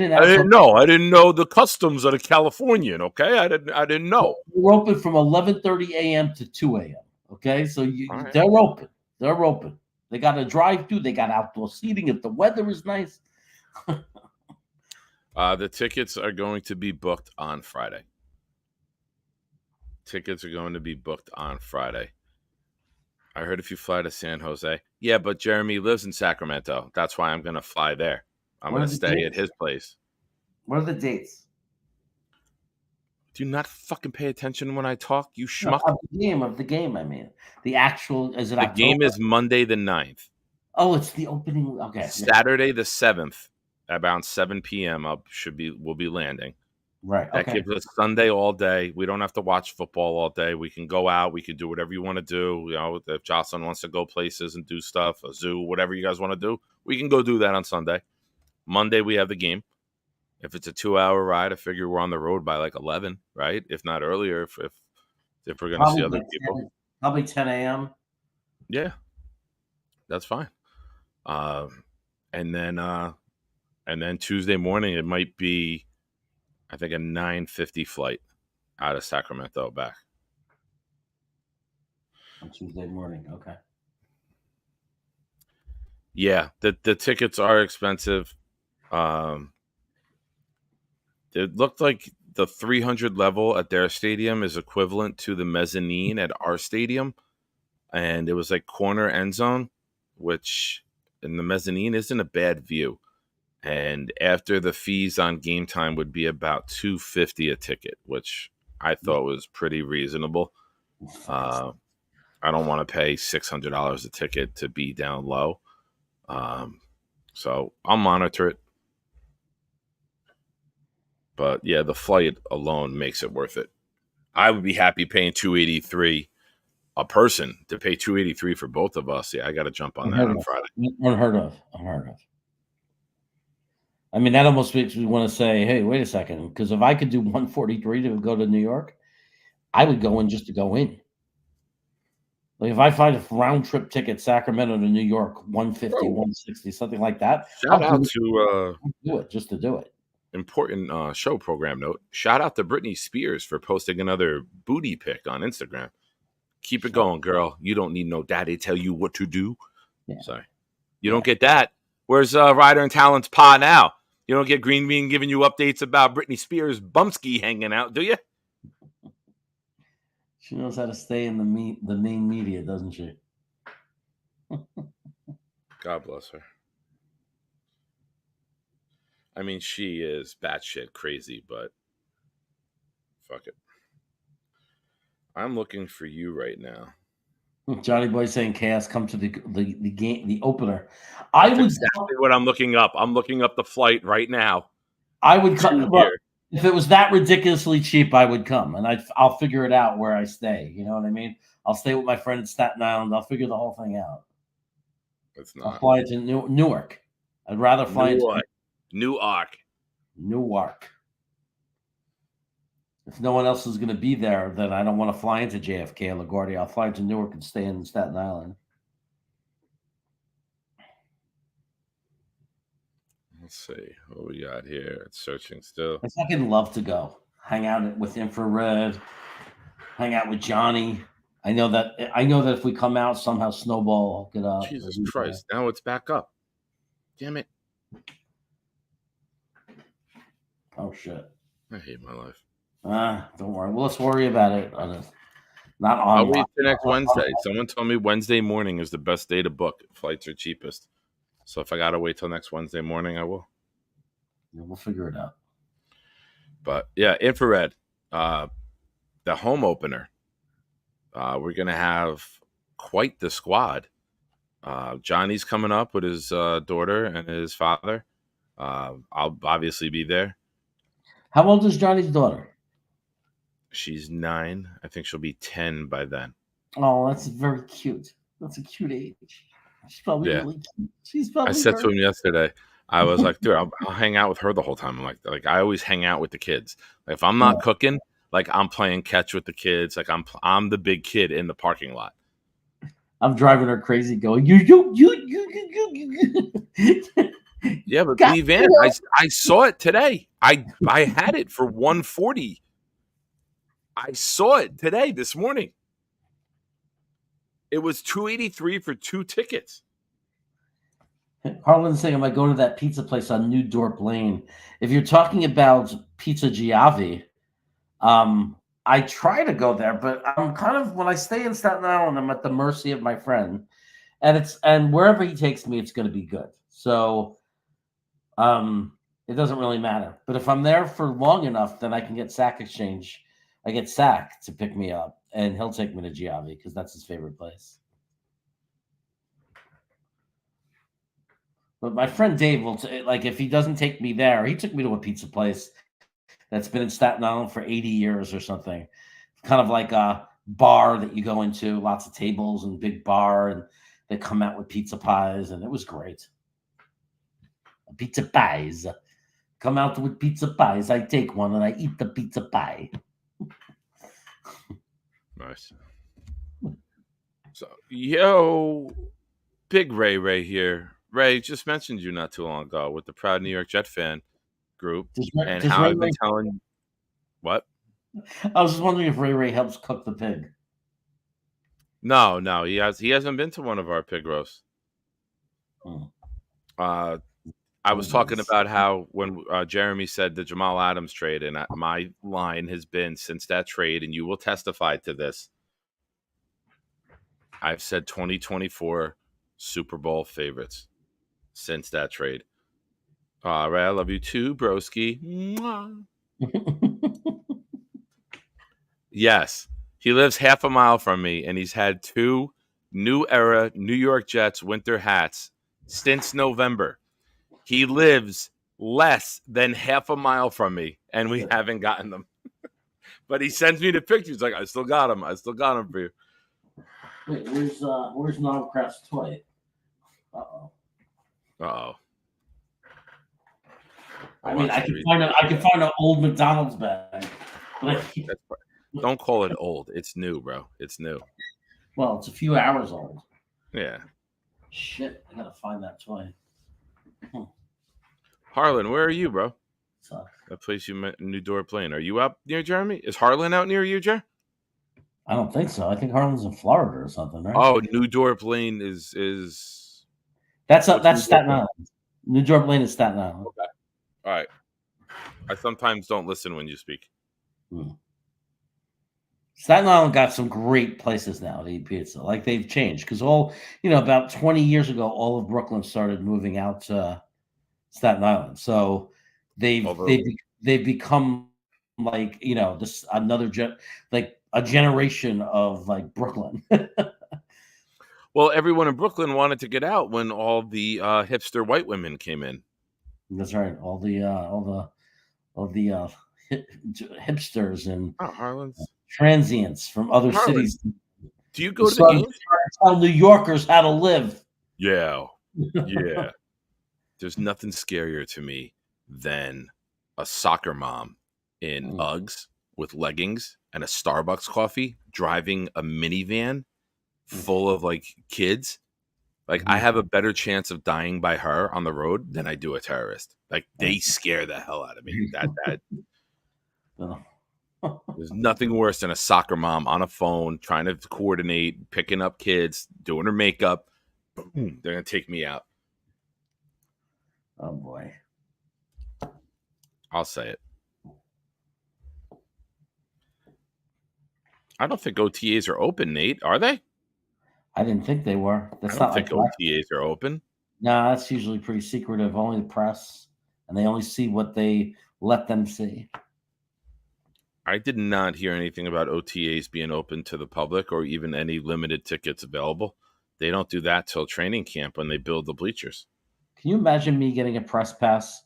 didn't know the customs of the Californian. Okay, I didn't know. We're open from 11:30 a.m. to 2 a.m. Okay, so they're open. They're open. They got a drive-through. They got outdoor seating if the weather is nice. The tickets are going to be booked on Friday. I heard if you fly to San Jose. Yeah, but Jeremy lives in Sacramento. That's why I'm going to fly there. I'm going to stay at his place. What are the dates? Do you not fucking pay attention when I talk, you schmuck? Of the game, I mean. The actual, is it The October? game is Monday the 9th. Oh, it's the opening. Okay. Saturday the 7th, about 7 p.m. We'll be landing. Right. That gives us Sunday all day. We don't have to watch football all day. We can go out. We can do whatever you want to do. You know, if Jocelyn wants to go places and do stuff, a zoo, whatever you guys want to do, we can go do that on Sunday. Monday, we have the game. If it's a 2-hour ride, I figure we're on the road by like 11, right? If not earlier, if we're going to see other people. Probably 10 a.m. Yeah, that's fine. And then Tuesday morning, it might be, I think, a 9:50 flight out of Sacramento back. On Tuesday morning, okay. Yeah, the tickets are expensive. It looked like the 300 level at their stadium is equivalent to the mezzanine at our stadium. And it was like corner end zone, which in the mezzanine isn't a bad view. And after the fees on game time would be about $250 a ticket, which I thought was pretty reasonable. I don't want to pay $600 a ticket to be down low. So I'll monitor it. But yeah, the flight alone makes it worth it. I would be happy paying $283 a person. To pay $283 for both of us. Yeah, I got to jump on that on Friday. Unheard of. I mean, that almost makes me want to say, hey, wait a second. Because if I could do 143 to go to New York, I would go in just to go in. Like if I find a round trip ticket, Sacramento to New York, 150, 160, something like that. Shout out to do it just to do it. important show program note. Shout out to Britney Spears for posting another booty pic on Instagram. Keep it going, girl. You don't need no daddy tell you what to do. Yeah. Sorry. You don't get that. Where's Ryder and Talent's Pa now? You don't get Green Bean giving you updates about Britney Spears bumski hanging out, do you? She knows how to stay in the main media, doesn't she? God bless her. I mean, she is batshit crazy, but fuck it. I'm looking for you right now. Johnny Boy saying chaos come to the game, the opener. That's exactly what I'm looking up. I'm looking up the flight right now. I would come if it was that ridiculously cheap. I would come, and I'll figure it out where I stay. You know what I mean? I'll stay with my friend in Staten Island. I'll figure the whole thing out. It's not. I'll fly to Newark. I'd rather fly to Newark. If no one else is going to be there, then I don't want to fly into JFK or LaGuardia. I'll fly to Newark and stay in Staten Island. Let's see what we got here. It's searching still. I fucking love to go hang out with Infrared, hang out with Johnny. I know that if we come out somehow, Snowball will get up. Jesus Christ! Now it's back up. Damn it! Oh shit! I hate my life. Don't worry. Well, let's worry about it. Not on. I'll wait till next Wednesday. Someone told me Wednesday morning is the best day to book. Flights are cheapest. So if I gotta wait till next Wednesday morning, I will. Yeah, we'll figure it out. But yeah, Infrared, the home opener. We're gonna have quite the squad. Johnny's coming up with his daughter and his father. I'll obviously be there. How old is Johnny's daughter? She's 9. I think she'll be 10 by then. Oh, that's very cute. That's a cute age. She's probably really cute. She's probably. I said to him yesterday, I was like, dude, I'll hang out with her the whole time. I'm like I always hang out with the kids. Like, if I'm not cooking, like I'm playing catch with the kids. Like I'm the big kid in the parking lot. I'm driving her crazy, going you. Yeah, but the van, I saw it today. I had it for $140. I saw it today, this morning. It was $283 for 2 tickets. Harlan's saying, I might go to that pizza place on New Dorp Lane. If you're talking about Pizza Giavi, I try to go there, but I'm kind of, when I stay in Staten Island, I'm at the mercy of my friend, and wherever he takes me, it's going to be good. So, it doesn't really matter. But if I'm there for long enough, then I can get Sack Exchange. I get Sack to pick me up, and he'll take me to Giavi because that's his favorite place. But my friend Dave will, like, if he doesn't take me there, he took me to a pizza place that's been in Staten Island for 80 years or something. Kind of like a bar that you go into, lots of tables and big bar, and they come out with pizza pies, and it was great. Pizza pies. Come out with pizza pies. I take one and I eat the pizza pie. Nice. So, yo, Big Ray here. Ray just mentioned you not too long ago with the Proud New York Jet fan group, and how I've been telling you. What? I was just wondering if Ray helps cook the pig. No, he hasn't been to one of our pig roasts. I was talking about how when Jeremy said the Jamal Adams trade, and my line has been since that trade, and you will testify to this, I've said 2024 Super Bowl favorites since that trade. Ray, I love you too, broski. Yes, he lives half a mile from me, and he's had 2 New Era New York Jets winter hats since November. He lives less than half a mile from me, and we haven't gotten them. But he sends me the pictures. He's like, I still got them. For you. Wait, where's Knobcraft's toy? Uh-oh. I mean, I can find an old McDonald's bag. Don't call it old. It's new, bro. It's new. Well, it's a few hours old. Yeah. Shit, I gotta find that toy. Harlan, where are you, bro? sucks. That place you met in New Door Plain. Are you out near Jeremy? Is Harlan out near you, Jer? I don't think so. I think Harlan's in Florida or something, right? Oh, New Door Plain is that's what's New Door Staten Plain? Island. New Door Plain is Staten Island. Okay. All right. I sometimes don't listen when you speak. Staten Island got some great places now to eat pizza. Like they've changed because about 20 years ago, all of Brooklyn started moving out to Staten Island. So they've become like this like a generation of like Brooklyn. Well, everyone in Brooklyn wanted to get out when all the hipster white women came in. That's right. All the hipsters and Harlan's transients from other cities. Do you go to the games? Tell New Yorkers how to live. Yeah. Yeah. There's nothing scarier to me than a soccer mom in Uggs with leggings and a Starbucks coffee driving a minivan full of like kids. Like I have a better chance of dying by her on the road than I do a terrorist. Like they scare the hell out of me. There's nothing worse than a soccer mom on a phone trying to coordinate, picking up kids, doing her makeup. Boom, they're gonna take me out. Oh boy. I'll say it. I don't think OTAs are open, Nate. Are they? I didn't think they were. I don't think OTAs are open. No, that's usually pretty secretive. Only the press, and they only see what they let them see. I did not hear anything about OTAs being open to the public or even any limited tickets available. They don't do that till training camp when they build the bleachers. Can you imagine me getting a press pass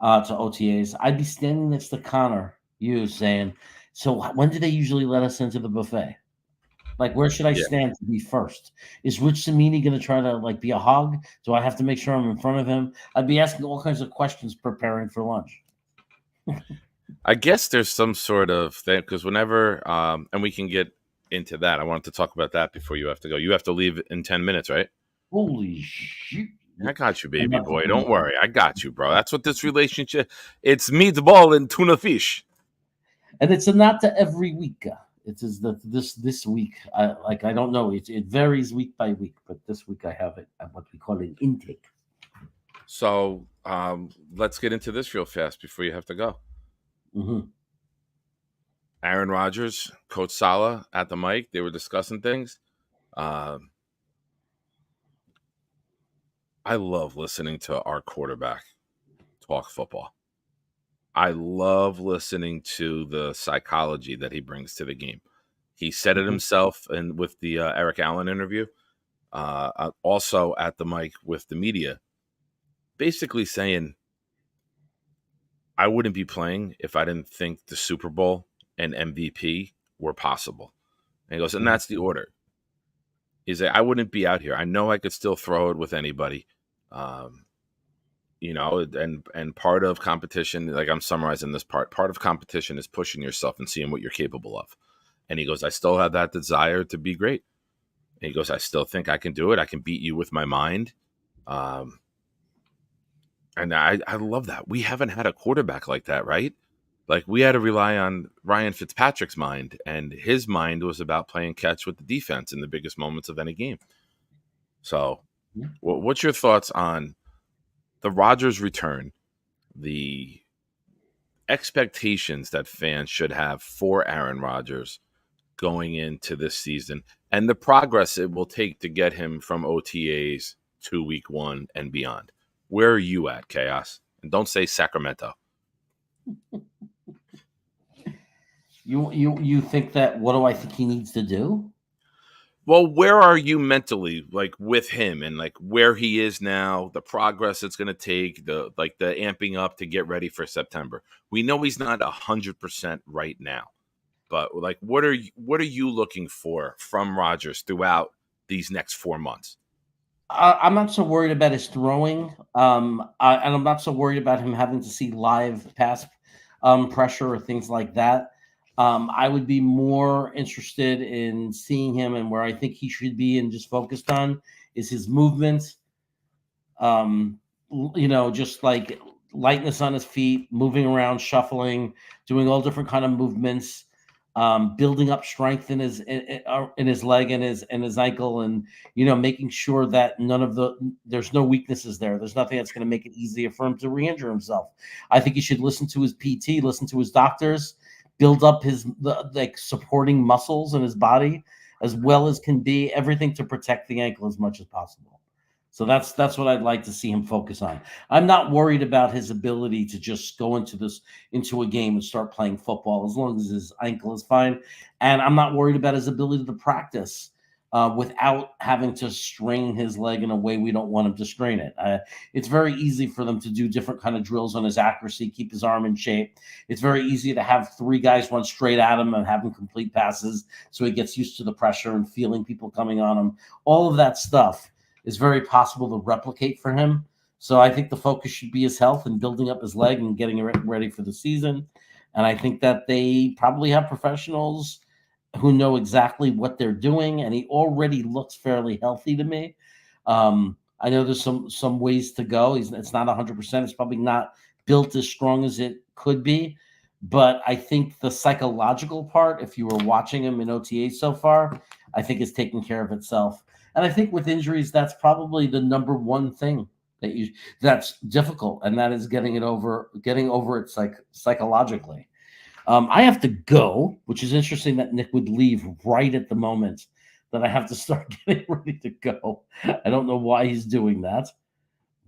to OTAs? I'd be standing next to Connor, you saying, so when do they usually let us into the buffet? Like, where should I stand to be first? Is Rich Cimini going to try to like be a hog? Do I have to make sure I'm in front of him? I'd be asking all kinds of questions preparing for lunch. I guess there's some sort of thing because whenever, and we can get into that. I wanted to talk about that before you have to go. You have to leave in 10 minutes, right? Holy shit. I got you, baby boy. Don't worry. I got you, bro. That's what this relationship, it's meatball and tuna fish. And it's not to every week. It is this week. I don't know. It varies week by week, but this week I have it at what we call an intake. So let's get into this real fast before you have to go. Mm-hmm. Aaron Rodgers, Coach Saleh at the mic. They were discussing things. I love listening to our quarterback talk football. I love listening to the psychology that he brings to the game. He said it himself and with the Eric Allen interview, also at the mic with the media, basically saying, I wouldn't be playing if I didn't think the Super Bowl and MVP were possible. And he goes, and that's the order. He's like, I wouldn't be out here. I know I could still throw it with anybody. And part of competition, like I'm summarizing this part of competition is pushing yourself and seeing what you're capable of. And he goes, I still have that desire to be great. And he goes, I still think I can do it. I can beat you with my mind. And I love that. We haven't had a quarterback like that, right? Like we had to rely on Ryan Fitzpatrick's mind, and his mind was about playing catch with the defense in the biggest moments of any game. So what's your thoughts on the Rodgers return, the expectations that fans should have for Aaron Rodgers going into this season, and the progress it will take to get him from OTAs to week 1 and beyond? Where are you at, Chaos? And don't say Sacramento. You think that? What do I think he needs to do? Well, where are you mentally, like with him, and like where he is now, the progress it's going to take, the amping up to get ready for September? We know he's not 100% right now, but like, what are you looking for from Rodgers throughout these next 4 months? I'm not so worried about his throwing, and I'm not so worried about him having to see live pass pressure or things like that. I would be more interested in seeing him, and where I think he should be and just focused on is his movement. Just like lightness on his feet, moving around, shuffling, doing all different kind of movements, building up strength in his leg and his ankle, and making sure that there's no weaknesses there. There's nothing that's going to make it easier for him to re-injure himself. I think he should listen to his PT, listen to his doctors, build up his supporting muscles in his body as well as can be, everything to protect the ankle as much as possible. So that's what I'd like to see him focus on. I'm not worried about his ability to just go into a game and start playing football as long as his ankle is fine. And I'm not worried about his ability to practice without having to strain his leg in a way we don't want him to strain it. It's very easy for them to do different kind of drills on his accuracy, keep his arm in shape. It's very easy to have 3 guys run straight at him and have him complete passes so he gets used to the pressure and feeling people coming on him. All of that stuff is very possible to replicate for him. So I think the focus should be his health and building up his leg and getting it ready for the season. And I think that they probably have professionals who know exactly what they're doing, and he already looks fairly healthy to me. I know there's some ways to go. It's not 100%. It's probably not built as strong as it could be, but I think the psychological part, if you were watching him in OTA so far, I think is taking care of itself. And I think with injuries, that's probably the number one thing that's difficult, and that is getting over it psychologically. I have to go, which is interesting that Nick would leave right at the moment that I have to start getting ready to go. I don't know why he's doing that,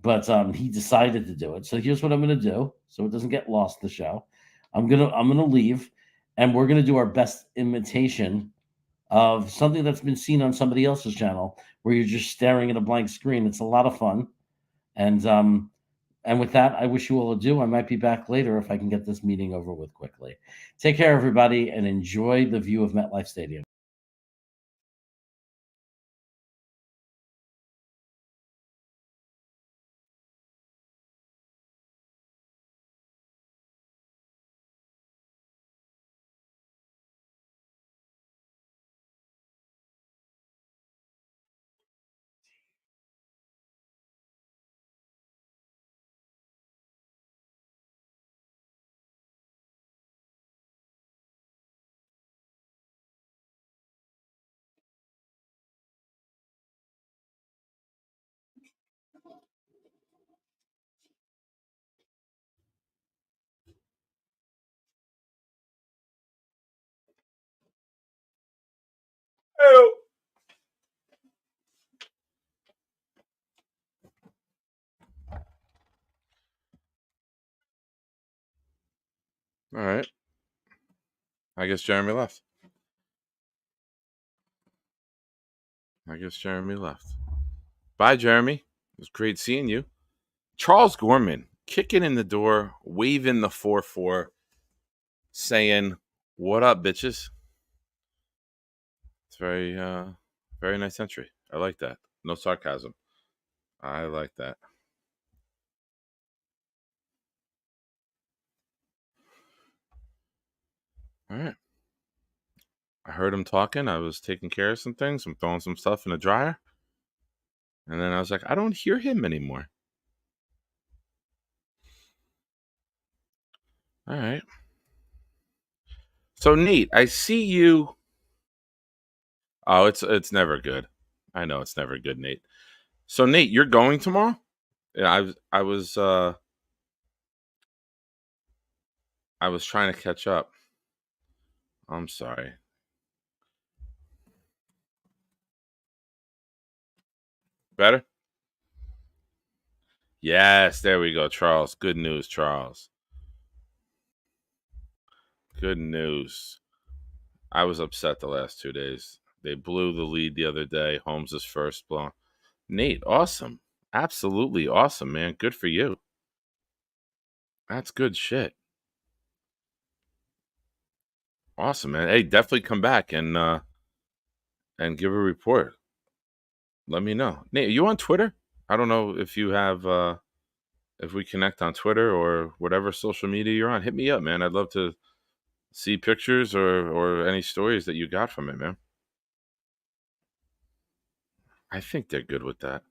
but he decided to do it. So here's what I'm going to do, so it doesn't get lost the show. I'm gonna leave, and we're gonna do our best imitation of something that's been seen on somebody else's channel, where you're just staring at a blank screen. It's a lot of fun, and with that, I wish you all adieu. I might be back later if I can get this meeting over with quickly. Take care, everybody, and enjoy the view of MetLife Stadium. All right. I guess Jeremy left. Bye, Jeremy. It was great seeing you. Charles Gorman kicking in the door, waving the 4-4, saying, "What up, bitches?" It's very, very nice entry. I like that. No sarcasm. I like that. All right. I heard him talking. I was taking care of some things. I'm throwing some stuff in the dryer. And then I was like, I don't hear him anymore. All right. So, Nate, I see you. Oh, it's never good. I know it's never good, Nate. So, Nate, you're going tomorrow? Yeah, I was trying to catch up. I'm sorry. Better? Yes, there we go, Charles. Good news, Charles. Good news. I was upset the last 2 days. They blew the lead the other day. Holmes' first blown. Nate, awesome. Absolutely awesome, man. Good for you. That's good shit. Awesome, man. Hey, definitely come back and give a report. Let me know. Nate, are you on Twitter? I don't know if you have if we connect on Twitter or whatever social media you're on. Hit me up, man. I'd love to see pictures or any stories that you got from it, man. I think they're good with that.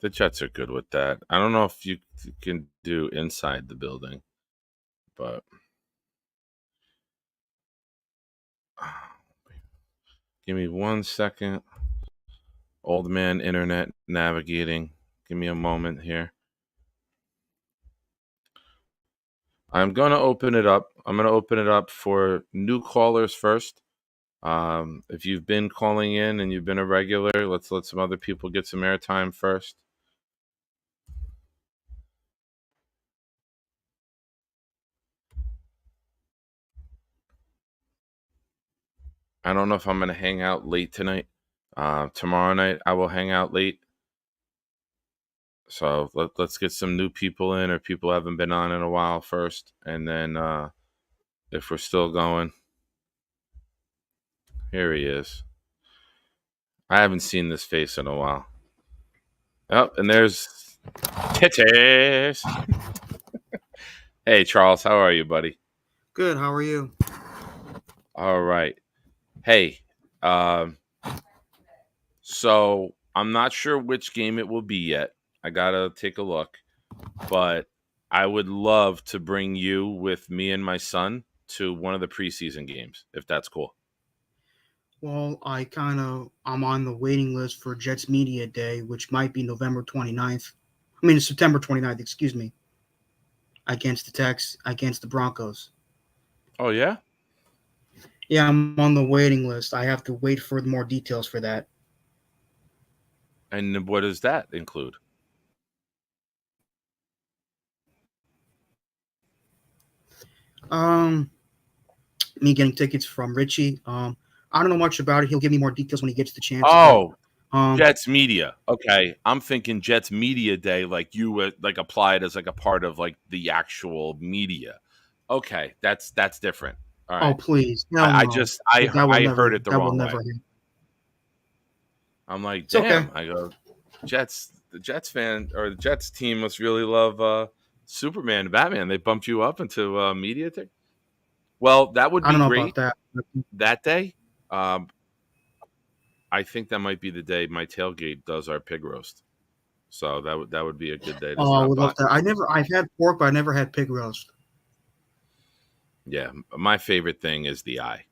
The Jets are good with that. I don't know if you can do inside the building, but give me 1 second. Old man internet navigating. Give me a moment here. I'm going to open it up. I'm going to open it up for new callers first. If you've been calling in and you've been a regular, let's let some other people get some airtime first. I don't know if I'm going to hang out late tonight. Tomorrow night, I will hang out late. So let's get some new people in or people who haven't been on in a while first. And then if we're still going, here he is. I haven't seen this face in a while. Oh, and there's Titties. Hey, Charles, how are you, buddy? Good. How are you? All right. Hey, so I'm not sure which game it will be yet. I gotta take a look, but I would love to bring you with me and my son to one of the preseason games, if that's cool. Well, I'm on the waiting list for Jets Media Day, which might be September 29th, excuse me, against the Broncos. Oh, yeah? Yeah, I'm on the waiting list. I have to wait for more details for that. And what does that include? Me getting tickets from Richie. I don't know much about it. He'll give me more details when he gets the chance. Oh, Jets Media. Okay, I'm thinking Jets Media Day, like you would like apply it as like a part of like the actual media. Okay, that's different. All right. Oh, please. No, I no. heard it the wrong way. I'm like, damn. Okay. I go, the Jets fan or the Jets team must really love Superman and Batman. They bumped you up into media thing. Well, that would be I don't know great about that day. I think that might be the day my tailgate does our pig roast. So that would be a good day to I would stop by. love that. I've had pork, but I never had pig roast. Yeah, my favorite thing is the eye.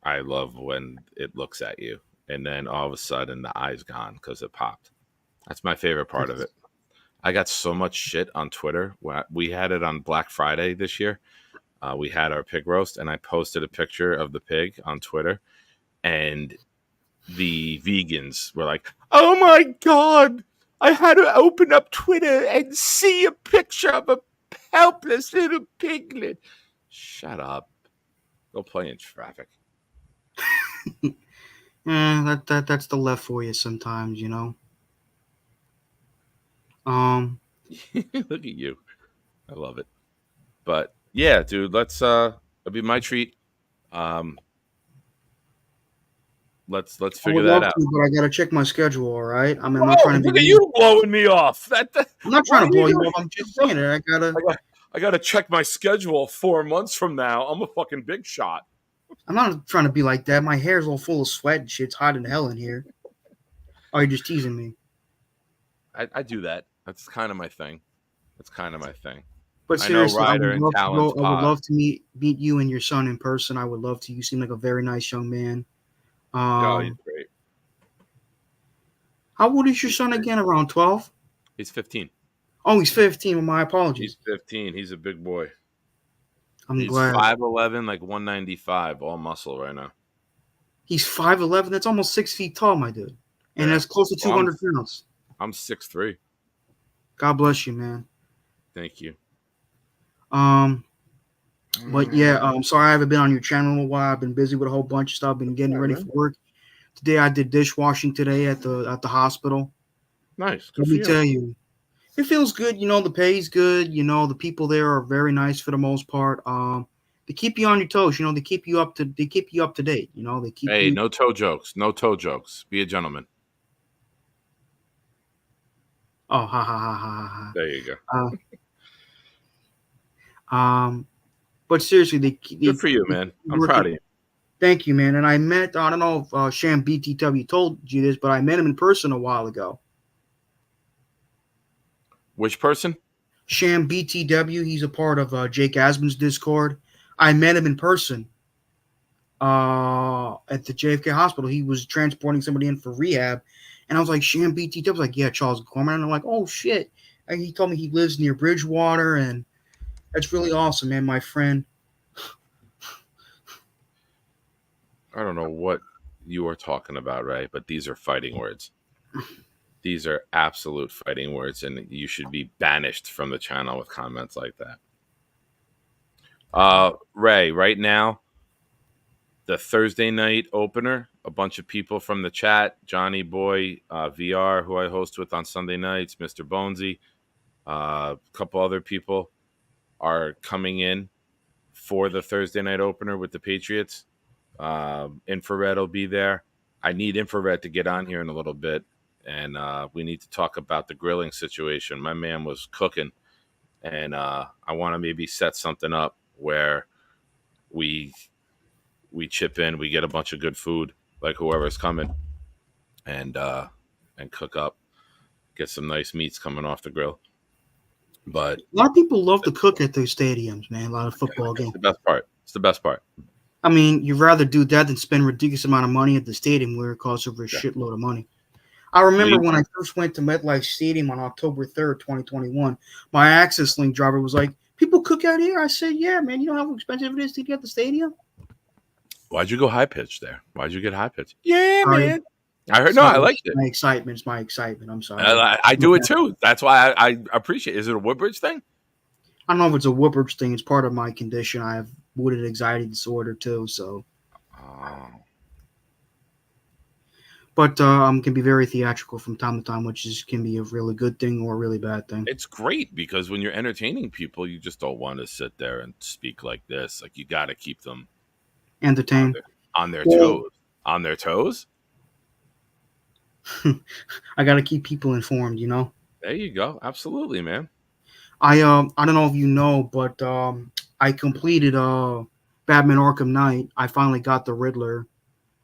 I love when it looks at you and then all of a sudden the eye's gone because it popped. That's my favorite part of it. I got so much shit on Twitter. We had it on Black Friday this year. We had our pig roast, and I posted a picture of the pig on Twitter, and the vegans were like, "Oh my God, I had to open up Twitter and see a picture of a helpless little piglet." Shut up. Go play in traffic. That's the left for you sometimes, you know. Look at you. I love it. But yeah, dude, let's it'll be my treat. Let's figure that out. But I gotta check my schedule, all right? I'm Oh, not trying to look at you blowing me off. I'm not trying to blow you off. I'm just saying it. I gotta check my schedule 4 months from now. I'm a fucking big shot. I'm not trying to be like that. My hair's all full of sweat and shit. It's hot in hell in here. Oh, you're just teasing me. I do that. That's kind of my thing. But seriously, I would love to meet you and your son in person. I would love to. You seem like a very nice young man. Oh, he's great. How old is your son again? Around 12? He's 15. Oh, he's 15. Well, my apologies. He's 15. He's a big boy. He's glad. 5'11", like 195, all muscle right now. He's 5'11". That's almost 6 feet tall, my dude. And that's close to 200 pounds. I'm 6'3". God bless you, man. Thank you. But yeah, I'm sorry I haven't been on your channel in a while. I've been busy with a whole bunch of stuff. Been getting ready for work. Today I did dishwashing today at the hospital. Nice. Let me tell you, it feels good. You know, the pay's good. You know, the people there are very nice for the most part. They keep you on your toes. You know, they keep you up to date. You know, they keep. Hey, no toe jokes. No toe jokes. Be a gentleman. Oh, ha ha ha ha ha. There you go. But seriously, good for you, man. I'm proud of you. Thank you, man. And I met, I don't know if Sham BTW told you this, but I met him in person a while ago. Which person? Sham BTW. He's a part of Jake Asman's Discord. I met him in person at the JFK hospital. He was transporting somebody in for rehab, and I was like, Sham BTW. I was like, yeah, Charles Corman. And I'm like, oh shit. And he told me he lives near Bridgewater, and that's really awesome, man. My friend. I don't know what you are talking about, Ray, but these are fighting words. These are absolute fighting words, and you should be banished from the channel with comments like that. Ray, right now, the Thursday night opener, a bunch of people from the chat, Johnny Boy, VR, who I host with on Sunday nights, Mr. Bonesy, a couple other people are coming in for the Thursday night opener with the Patriots. Infrared will be there. I need Infrared to get on here in a little bit, and we need to talk about the grilling situation. My man was cooking, and I want to maybe set something up where we chip in, we get a bunch of good food, like whoever's coming, and cook up, get some nice meats coming off the grill. But a lot of people love to cook at their stadiums, man. A lot of football games. It's the best part. It's the best part. I mean, you'd rather do that than spend a ridiculous amount of money at the stadium where it costs over a shitload of money. I remember when I first went to MetLife Stadium on October 3rd, 2021, my Access Link driver was like, people cook out here? I said, yeah, man. You know how expensive it is to get at the stadium? Why'd you go high pitched there? Why'd you get high pitched? Yeah, man. I heard. Sorry, I liked it. My excitement. It's my excitement. I'm sorry. I do it too. That's why I appreciate it. Is it a Woodbridge thing? I don't know if it's a Woodbridge thing. It's part of my condition. I have wooded anxiety disorder too. So, but can be very theatrical from time to time, which can be a really good thing or a really bad thing. It's great because when you're entertaining people, you just don't want to sit there and speak like this. Like, you got to keep them entertained on their toes. On their toes. I got to keep people informed, you know. There you go. Absolutely, man. I don't know if you know, but I completed Batman Arkham Knight. I finally got the Riddler.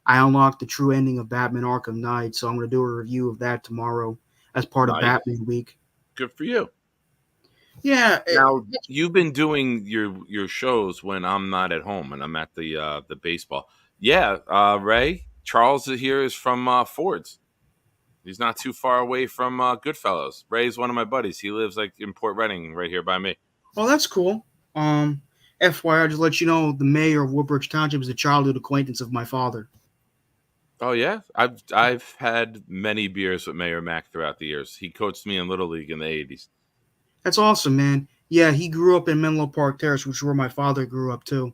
I unlocked the true ending of Batman Arkham Knight, so I'm going to do a review of that tomorrow as part of Batman Week. Good for you. Yeah. Now, you've been doing your shows when I'm not at home and I'm at the baseball. Yeah, Ray, Charles here is from Ford's. He's not too far away from Goodfellas. Ray's one of my buddies. He lives like in Port Reading, right here by me. Oh, that's cool. FYI, just let you know, the mayor of Woodbridge Township is a childhood acquaintance of my father. Oh yeah, I've had many beers with Mayor Mack throughout the years. He coached me in Little League in the '80s. That's awesome, man. Yeah, he grew up in Menlo Park Terrace, which is where my father grew up too.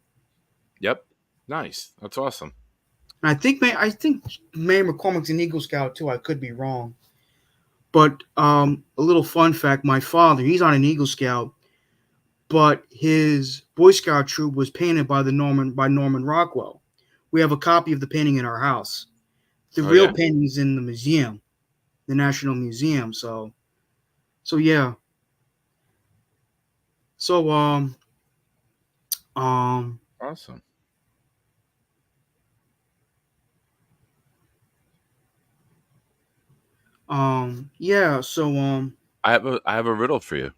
Yep, nice. That's awesome. And I think Mayor McCormick's an Eagle Scout too. I could be wrong, but a little fun fact: my father, he's not an Eagle Scout, but his Boy Scout troop was painted by Norman Rockwell. We have a copy of the painting in our house. The real painting is in the museum, the National Museum. So yeah. So awesome. Yeah. So I have a riddle for you.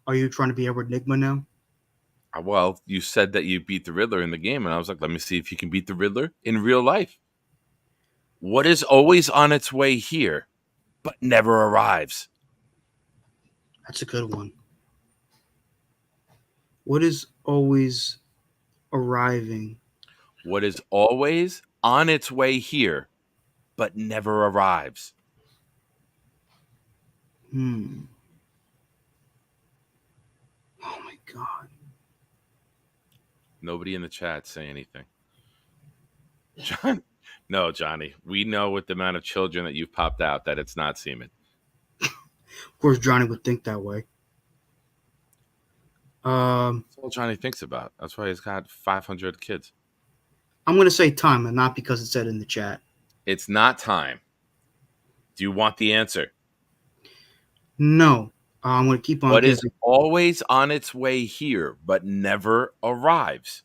Are you trying to be Edward Nygma now? Well, you said that you beat the Riddler in the game, and I was like, let me see if you can beat the Riddler in real life. What is always on its way here, but never arrives? That's a good one. What is always arriving? What is always on its way here, but never arrives? Oh my God. Nobody in the chat say anything. John? No, Johnny. We know with the amount of children that you've popped out that it's not semen. Of course, Johnny would think that way. That's all Johnny thinks about. That's why he's got 500 kids. I'm going to say time, and not because it said in the chat. It's not time. Do you want the answer? No. I'm going to keep on. What is always on its way here, but never arrives?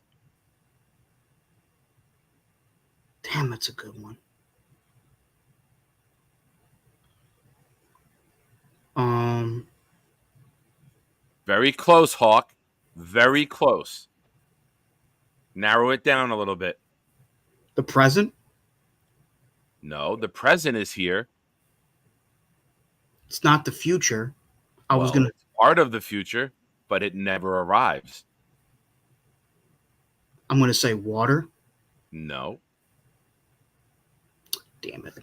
Damn, that's a good one. Very close, Hawk. Very close. Narrow it down a little bit. The present? No, the present is here. It's not the future. It's part of the future, but it never arrives. I'm gonna say water. No. Damn it.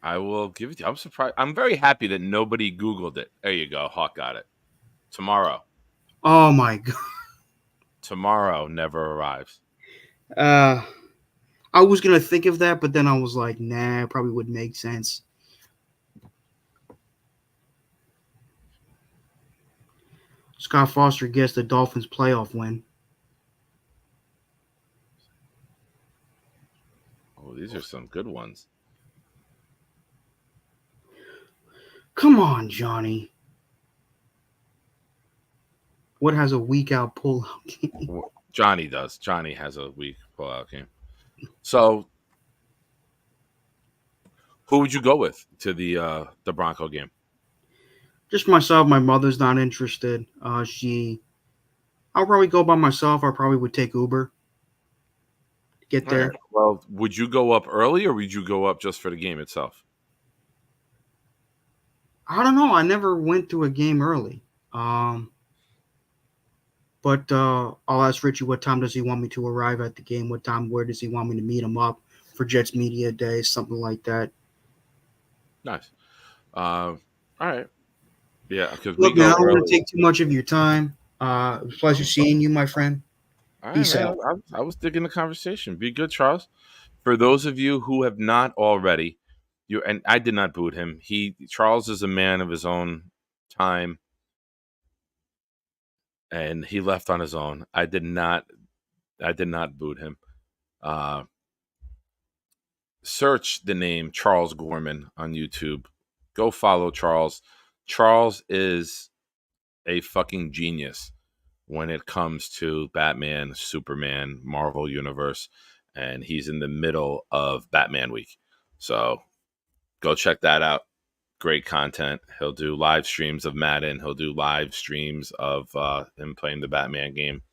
I will give it to you. I'm surprised. I'm very happy that nobody Googled it. There you go. Hawk got it. Tomorrow. Oh my god. Tomorrow never arrives. I was gonna think of that, but then I was like, nah, it probably wouldn't make sense. Scott Foster gets the Dolphins playoff win. Oh, these are some good ones. Come on, Johnny. What has a week out pullout game? Johnny does. Johnny has a weak pullout game. So, who would you go with to the Bronco game? Just myself. My mother's not interested. I'll probably go by myself. I probably would take Uber to get there. Right. Well, would you go up early or would you go up just for the game itself? I don't know. I never went to a game early. But I'll ask Richie what time does he want me to arrive at the game? What time? Where does he want me to meet him up for Jets Media Day? Something like that. Nice. All right. Yeah, because Look, man, I don't want to take too much of your time. It was a pleasure seeing you, my friend. All right, Peace man. out. I was digging the conversation. Be good, Charles. For those of you who have not already, and I did not boot him. Charles is a man of his own time, and he left on his own. I did not boot him. Search the name Charles Gorman on YouTube. Go follow Charles. Charles is a fucking genius when it comes to Batman, Superman, Marvel Universe, and he's in the middle of Batman Week. So go check that out. Great content. He'll do live streams of Madden. He'll do live streams of him playing the Batman game.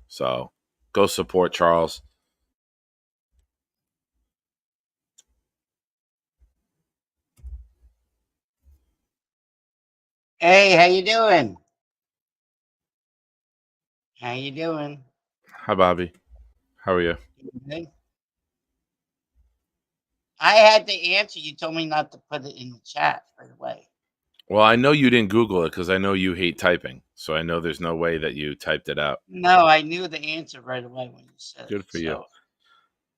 So go support Charles. Hey, how you doing? How you doing? Hi, Bobby. How are you? Good. I had to answer. You told me not to put it in the chat right away. Well, I know you didn't Google it because I know you hate typing. So I know there's no way that you typed it out. No, I knew the answer right away when you said it. Good for you.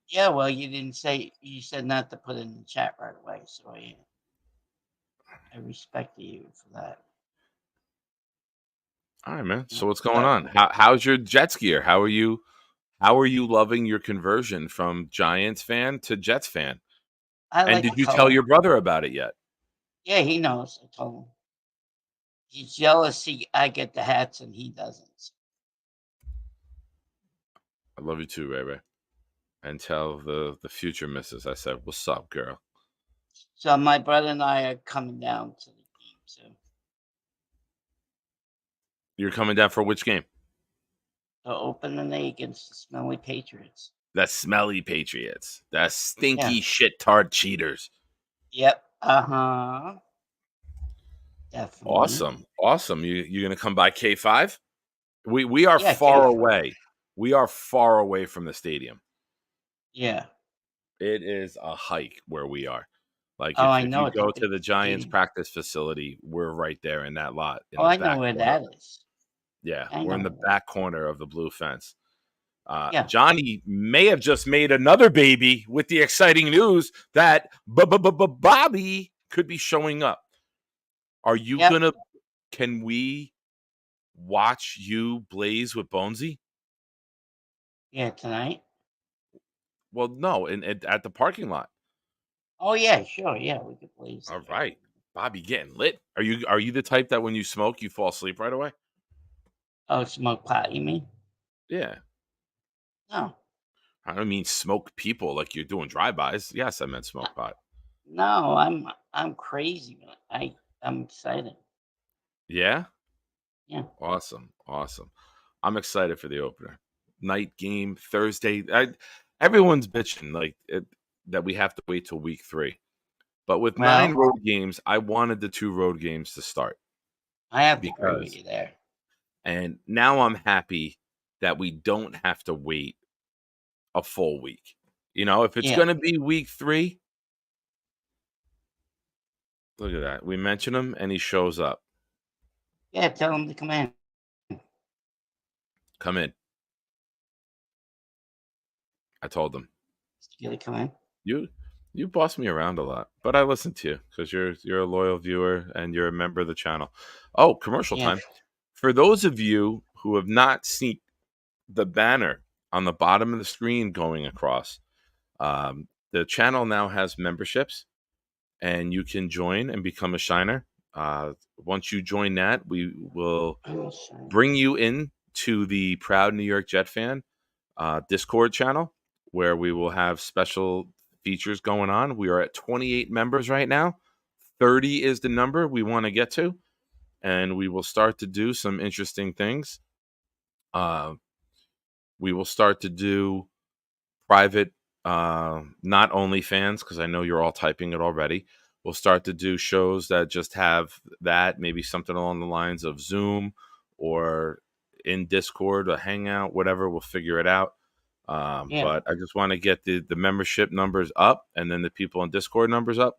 Yeah, well, you didn't say, you said not to put it in the chat right away. So I respect you for that. All right, man. So what's going on? How's your jet skier? How are you loving your conversion from Giants fan to Jets fan? And did you tell your brother about it yet? Yeah, he knows. I told him. He's jealous. I get the hats and he doesn't. I love you too, Ray Ray. And tell the future missus I said, "What's up, girl?" So my brother and I are coming down to the game too. You're coming down for which game? To open the day against the smelly Patriots. That smelly Patriots. That stinky shit tart cheaters. Yep. Uh-huh. Definitely. Awesome. You gonna come by K5? We are far K5. away. We are far away from the stadium. Yeah. It is a hike where we are. Like I if know. you go to the Giants practice facility, we're right there in that lot. I know where that is. Yeah, we're in the back corner of the blue fence. Yeah. Johnny may have just made another baby with the exciting news that Bobby could be showing up. Are you gonna? Can we watch you blaze with Bonesy? Yeah, tonight. Well, no, at the parking lot. Oh yeah, sure. Yeah, we could blaze. All right, Bobby getting lit. Are you the type that when you smoke you fall asleep right away? Oh, smoke pot, you mean? Yeah. No. I don't mean smoke people like you're doing drive-bys. Yes, I meant smoke pot. No, I'm crazy, man. I'm excited. Yeah? Yeah. Awesome. I'm excited for the opener. Night game Thursday. Everyone's bitching that we have to wait till week 3. But with 9 Well, road games, I wanted the 2 road games to start. I have to agree with you there. And now I'm happy that we don't have to wait a full week. If it's going to be week 3, look at that. We mention him and he shows up. Yeah, tell him to come in. Come in. I told him. You gotta come in. You boss me around a lot, but I listen to you because you're a loyal viewer and you're a member of the channel. Oh, commercial time. For those of you who have not seen the banner on the bottom of the screen going across, the channel now has memberships, and you can join and become a shiner. Once you join that, we will bring you in to the Proud New York Jet Fan Discord channel, where we will have special features going on. We are at 28 members right now. 30 is the number we want to get to, and we will start to do some interesting things. We will start to do private, not only fans, because I know you're all typing it already. We'll start to do shows that just have that, maybe something along the lines of Zoom or in Discord, a hangout, whatever. We'll figure it out. But I just want to get the membership numbers up, and then the people on Discord numbers up,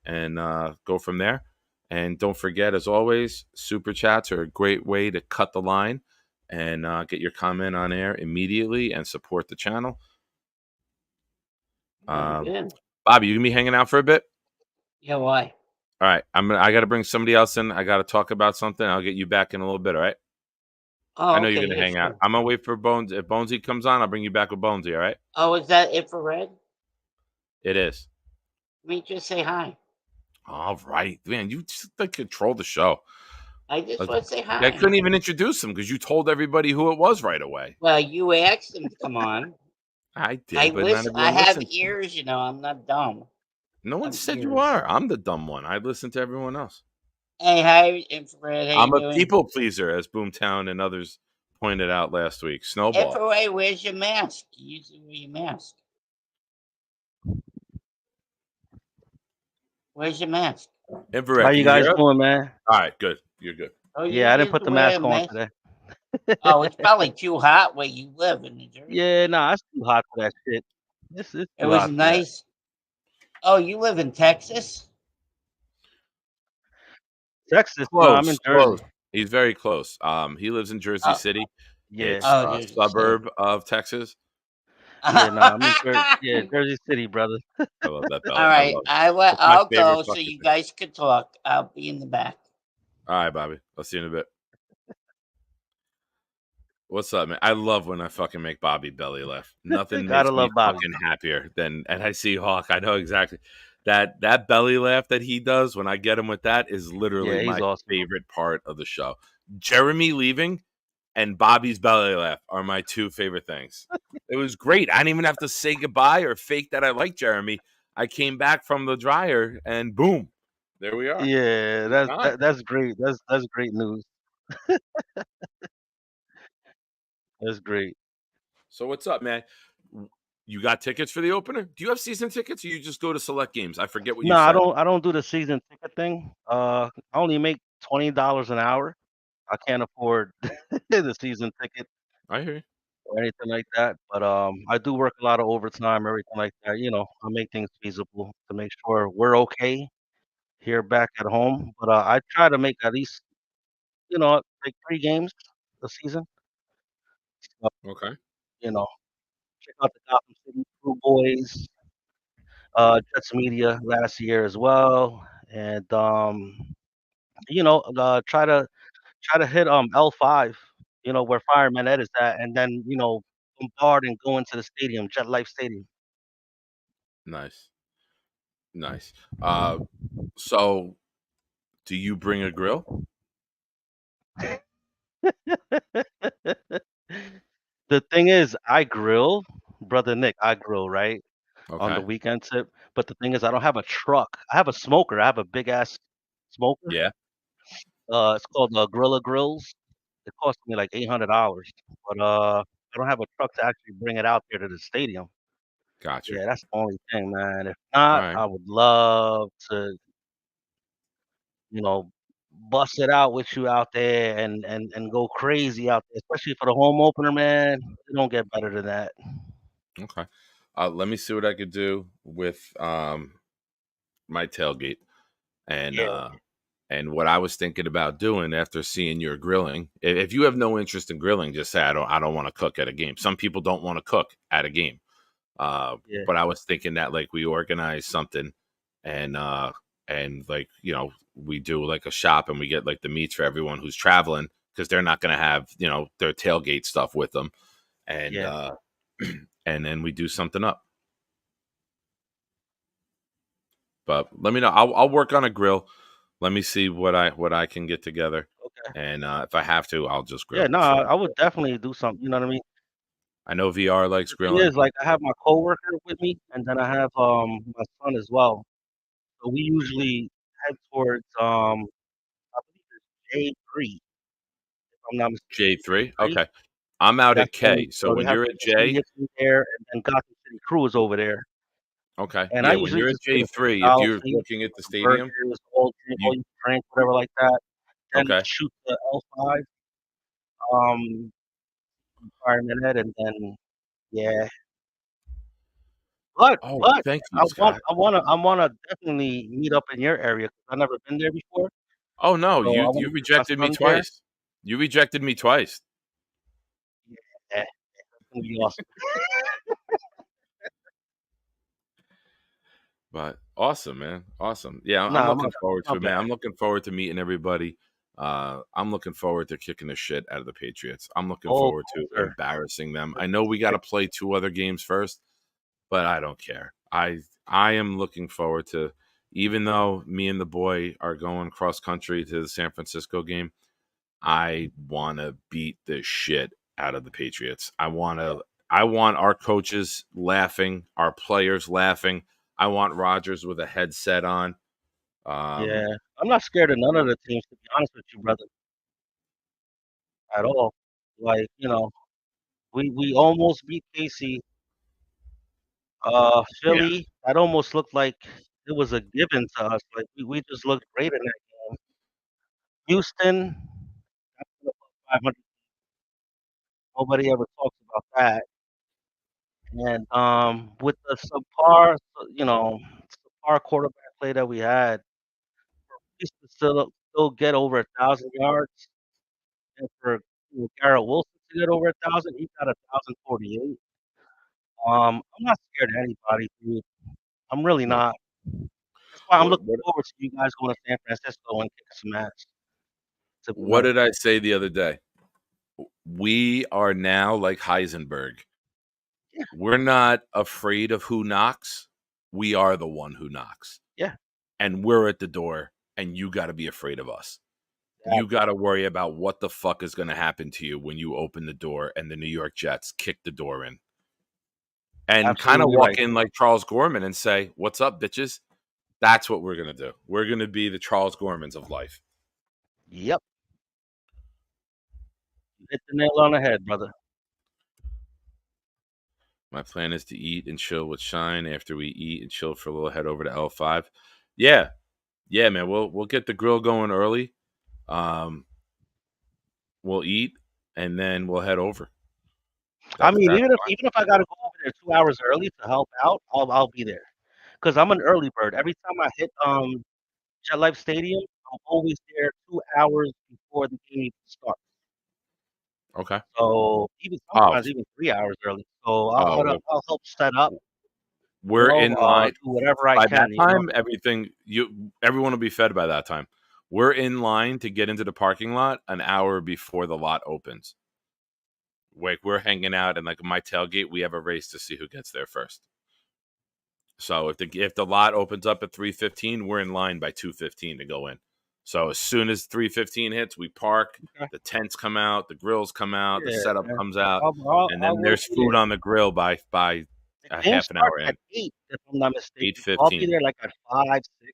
and go from there. And don't forget, as always, super chats are a great way to cut the line and get your comment on air immediately and support the channel. Bobby, you gonna be hanging out for a bit? Yeah, why? All right, I got to bring somebody else in. I got to talk about something. I'll get you back in a little bit. All right. Oh, I know you're gonna hang out. I'm gonna wait for Bones. If Bonesy comes on, I'll bring you back with Bonesy. All right. Oh, is that infrared? It is. Let me just say hi. All right, man. You just control the show. I just want to say hi. I couldn't even introduce him because you told everybody who it was right away. Well, you asked him to come on. I did, but not everyone I have listened. ears, I'm not dumb. No one said you are. I'm the dumb one. I listen to everyone else. Hey, hi, infrared. How I'm you a doing? people pleaser, as Boomtown and others pointed out last week. Snowball. Infrared, where's your mask? You usually wear your mask. Where's your mask? Infrared, How you guys doing, man? All right, good. You're good. Oh, Yeah, I didn't put the mask on today. Oh, it's probably too hot where you live in New Jersey. Yeah, nah, it's too hot for that shit. It was nice. Oh, you live in Texas? Texas? Close, No, I'm in Jersey. close. He's very close. He lives in Jersey City. Yeah. It's a suburb of Texas. Yeah, no, I'm in Jersey City, brother. I love that belly. All right, I'll go so you guys can talk. I'll be in the back. All right, Bobby. I'll see you in a bit. What's up, man? I love when I fucking make Bobby belly laugh. Nothing makes me fucking happier than, and I see Hawk. I know exactly that belly laugh that he does when I get him with that is literally my favorite part of the show. Jeremy leaving and Bobby's belly laugh are my 2 favorite things. It was great. I didn't even have to say goodbye or fake that I like Jeremy. I came back from the dryer and boom, there we are. Yeah, that's great. That's great news. That's great. So what's up, man? You got tickets for the opener? Do you have season tickets, or you just go to select games? I forget what you said. No, I don't do the season ticket thing. I only make $20 an hour. I can't afford the season ticket. I hear you. Or anything like that. But I do work a lot of overtime, everything like that. I make things feasible to make sure we're okay here back at home. But I try to make at least, like 3 games a season. So, okay. Check out the Gotham City Crew Boys, Jets Media last year as well, and try to hit L5, where Fireman Ed is at, and then bombard and go into the stadium, Jet Life Stadium. Nice. So, do you bring a grill? The thing is, I grill, brother Nick. I grill right on the Okay. weekend tip. But the thing is, I don't have a truck. I have a smoker. I have a big ass smoker. Yeah. It's called Gorilla Grills. It cost me like $800, but I don't have a truck to actually bring it out there to the stadium. Gotcha. Yeah, that's the only thing, man. If All not, right. I would love to, bust it out with you out there and go crazy out there, especially for the home opener, man. It don't get better than that. Okay. Let me see what I could do with my tailgate and Yeah, and what I was thinking about doing after seeing your grilling. If you have no interest in grilling, just say I don't want to cook at a game. Some people don't want to cook at a game. yeah, But I was thinking that like we organize something and like, we do like a shop and we get like the meats for everyone who's traveling because they're not going to have, their tailgate stuff with them. And yeah. and then we do something up. But let me know. I'll work on a grill. Let me see what I can get together. Okay. And if I have to, I'll just Yeah, grill. no, So I would definitely do something. You know what I mean? I know VR likes The thing grilling. is, like, I have my coworker with me, and then I have my son as well. So we usually head towards I believe it's J3, if I'm not mistaken. J3. J3. Okay. I'm out That's at K. So they when have you're the at City J, Italy there, and then Gotham City Crew is over there. okay. And I Yeah, when usually you're at just get a J3, if dollar you're seat, looking at the stadium, burgers, you all you drink, whatever like that. Then okay. shoot the L5 um fireman head, and then yeah. Oh, But thank you, Scott. I wanna definitely meet up in your area 'cause I've never been there before. Oh no, So I you wanna bring my rejected me son there. twice. You rejected me twice. Yeah, that's gonna be awesome. But awesome, man. Awesome. Yeah, I'm Nah, looking forward my to it, man. bad. I'm looking forward to meeting everybody. I'm looking forward to kicking the shit out of the Patriots. I'm looking Oh, forward to sir. embarrassing them. I know we got to play two other games first, but I don't care. I am looking forward to, even though me and the boy are going cross country to the San Francisco game, I want to beat the shit out of the Patriots. I want our coaches laughing, our players laughing. I want Rodgers with a headset on. Yeah. I'm not scared of none of the teams, to be honest with you, brother, at all. Like, we almost beat KC. Yeah. Philly, that almost looked like it was a given to us. Like, we just looked great in that game. Houston, that's above 500. Nobody ever talks about that. And with the subpar quarterback play that we had, we used to still get over 1,000 yards, and for Garrett Wilson to get over 1,000, he got 1,048. I'm not scared of anybody, dude. I'm really No. not. That's why I'm looking What forward to you guys going to San Francisco and kicking some ass. To be what honest. did I say the other day? We are now like Heisenberg. Yeah, We're not afraid of who knocks. We are the one who knocks. yeah, And we're at the door, and you got to be afraid of us. You got to worry about what the fuck is going to happen to you when you open the door and the New York Jets kick the door in. And kind of absolutely walk right. in like Charles Gorman and say, "What's up, bitches?" That's what we're going to do. We're going to be the Charles Gormans of life. Yep, you hit the nail on the head, brother. My plan is to eat and chill with Shine after we eat and chill for a little, head over to L5. Yeah. Yeah, man. We'll get the grill going early. We'll eat and then we'll head over. I That's mean, fine. even if I got to go over there 2 hours early to help out, I'll be there because I'm an early bird. Every time I hit Jet Life Stadium, I'm always there 2 hours before the game even starts. Okay. So even Oh, sometimes even 3 hours early. So well, I'll help set up. we're in line. Do whatever I By that can. time, everyone will be fed by that time. We're in line to get into the parking lot an hour before the lot opens. Like we're hanging out and like my tailgate, we have a race to see who gets there first. So if the lot opens up at 3:15, we're in line by 2:15 to go in. So as soon as 3:15 hits, we park. Okay. The tents come out, the grills come out, the Yeah, setup man. comes out, and I then will there's be food there. on the grill by The a game half an hour starts in. at 8, if I'm not mistaken. So I'll be 8:15. there like at 5, 6.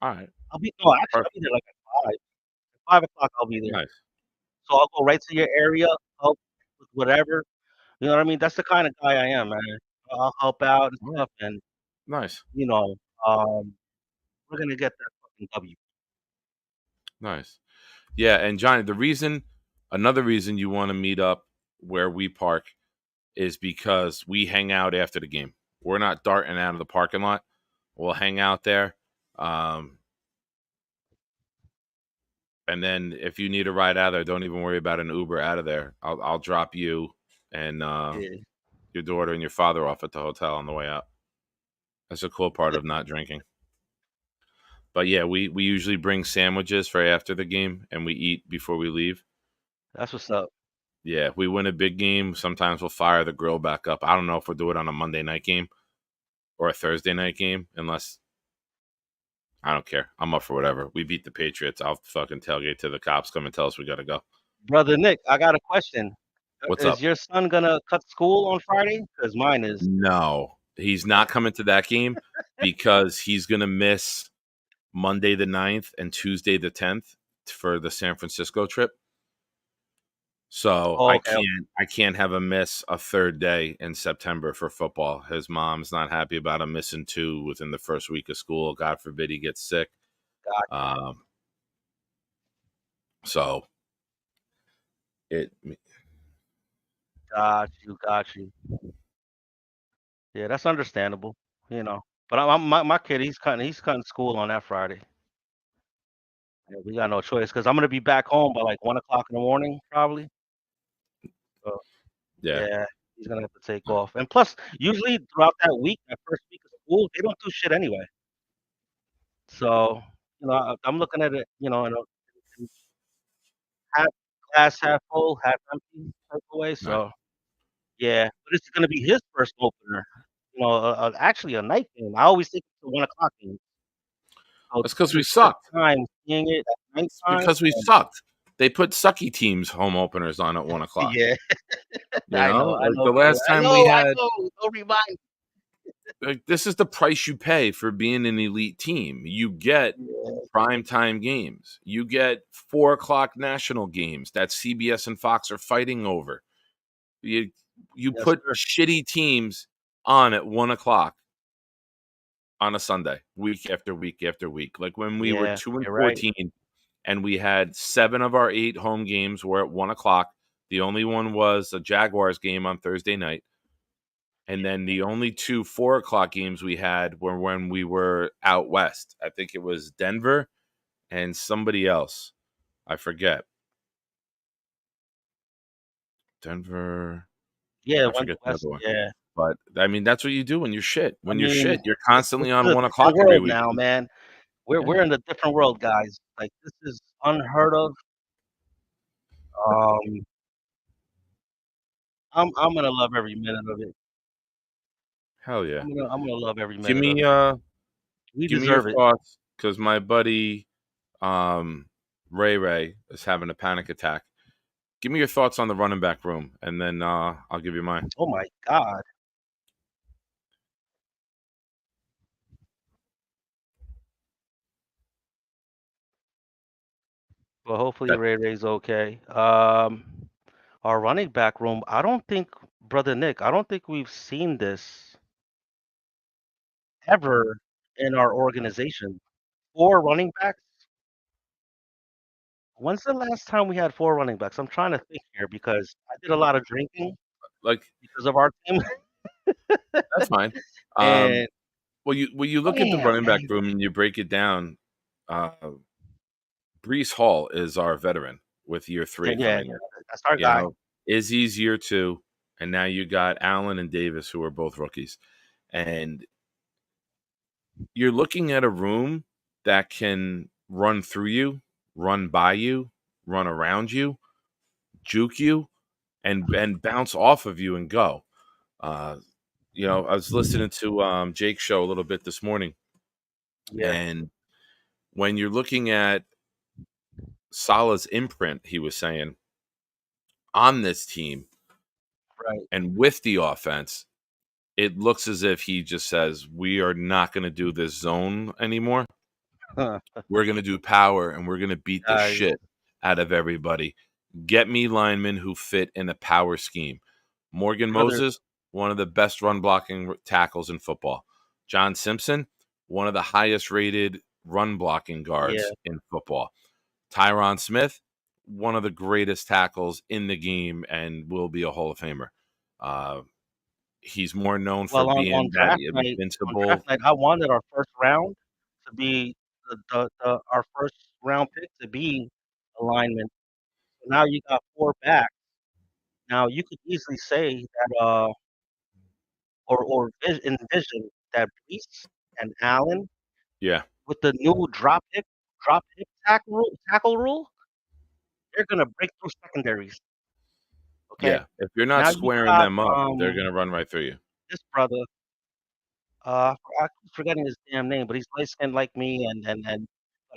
All right. I'll be no, actually I'll Perfect. be there like at 5. At 5 o'clock I'll be there. Nice. So I'll go right to your area, help with whatever. You know what I mean? That's the kind of guy I am, man. I'll help out and All right. stuff, and Nice. you know, um, we're gonna get that fucking W. Nice. Yeah, and Johnny, another reason you want to meet up where we park is because we hang out after the game. We're not darting out of the parking lot. We'll hang out there. And then if you need a ride out of there, don't even worry about an Uber out of there. I'll drop you and Yeah, your daughter and your father off at the hotel on the way out. That's a cool part of not drinking. But yeah, we usually bring sandwiches for after the game, and we eat before we leave. that's what's up. Yeah, we win a big game. Sometimes we'll fire the grill back up. I don't know if we'll do it on a Monday night game or a Thursday night game, unless I don't care. I'm up for whatever. We beat the Patriots. I'll fucking tailgate till the cops come and tell us we got to go. Brother Nick, I got a question. What's Is up? your son gonna cut school on Friday? Because mine is. No, he's not coming to that game because he's going to miss Monday the 9th and Tuesday the 10th for the San Francisco trip. So Oh, okay. I can't have him miss a third day in September for football. His mom's not happy about him missing 2 within the first week of school. God forbid he gets sick. So it Got you. Yeah, that's understandable. You know, but my kid, he's cutting school on that Friday. Yeah, we got no choice because I'm gonna be back home by like 1 o'clock in the morning, probably. So yeah. yeah, he's gonna have to take off. And plus, usually throughout that week, that first week of school, they don't do shit anyway. So you know, I'm looking at it, you know, in half glass half full, half empty type of way. Right. So yeah, but this is gonna be his first opener. You know, actually a night game. I always think it's a 1 o'clock game. So That's because we his first sucked. time seeing it at It's nighttime. because we sucked. They put sucky teams home openers on at 1 o'clock. Yeah, You I know, know. like the last time we I had, know. Don't remind like, this is the price you pay for being an elite team. You get me. primetime games. You get 4 o'clock national games that CBS and Fox are fighting over. You Yes, put sir. shitty teams on at 1 o'clock on a Sunday, week after week after week. Like when we were Yeah, 2 and you're right. 14, and we had 7 of our 8 home games were at 1 o'clock. The only one was a Jaguars game on Thursday night. And then the only 2 4 o'clock games we had were when we were out west. I think it was Denver and somebody else. I forget. Denver. Yeah, I forget the West. other one. Yeah. But I mean, that's what you do when you're shit. When I you're mean, shit, you're constantly this on is 1 a o'clock different every world week. now, man. Yeah. We're in a different world, guys. Like this is unheard of. Um, I'm gonna love every minute of it. Hell yeah. I'm gonna love every Give minute of me it. We give me your deserve it. thoughts, because my buddy Ray is having a panic attack. Give me your thoughts on the running back room, and then I'll give you mine. Oh my God. Well, hopefully Yeah. Ray's okay. Our running back room, I don't think, Brother Nick, I don't think we've seen this ever in our organization. 4 running backs? When's the last time we had 4 running backs? I'm trying to think here because I did a lot of drinking Like, because of our team. that's fine. And Well, you look at the damn, running back man. room and you break it down. Brees Hall is our veteran with year 3 Yeah, coming in. that's our You guy. know, Izzy's year 2, and now you got Allen and Davis, who are both rookies. And you're looking at a room that can run through you, run by you, run around you, juke you, and bounce off of you and go. You know, I was listening to Jake's show a little bit this morning, Yeah, and when you're looking at Salah's imprint, he was saying, on this team right. and with the offense, it looks as if he just says, we are not going to do this zone anymore. We're going to do power, and we're going to beat the Guys, shit out of everybody. Get me linemen who fit in a power scheme. Morgan Brother. Moses, one of the best run blocking tackles in football. John Simpson, one of the highest rated run blocking guards in football. Tyron Smith, one of the greatest tackles in the game and will be a Hall of Famer. He's more known for Well, being that invincible. I wanted our first round to be our first round pick to be a lineman. So now you got 4 backs. Now you could easily say that, envision that Brees and Allen Yeah. with the new drop hip tackle rule, they're gonna break through secondaries. Okay. Yeah. If you're not Now you squaring got them up, they're going to run right through you. this brother. I keep forgetting his damn name, but he's light skinned like me, and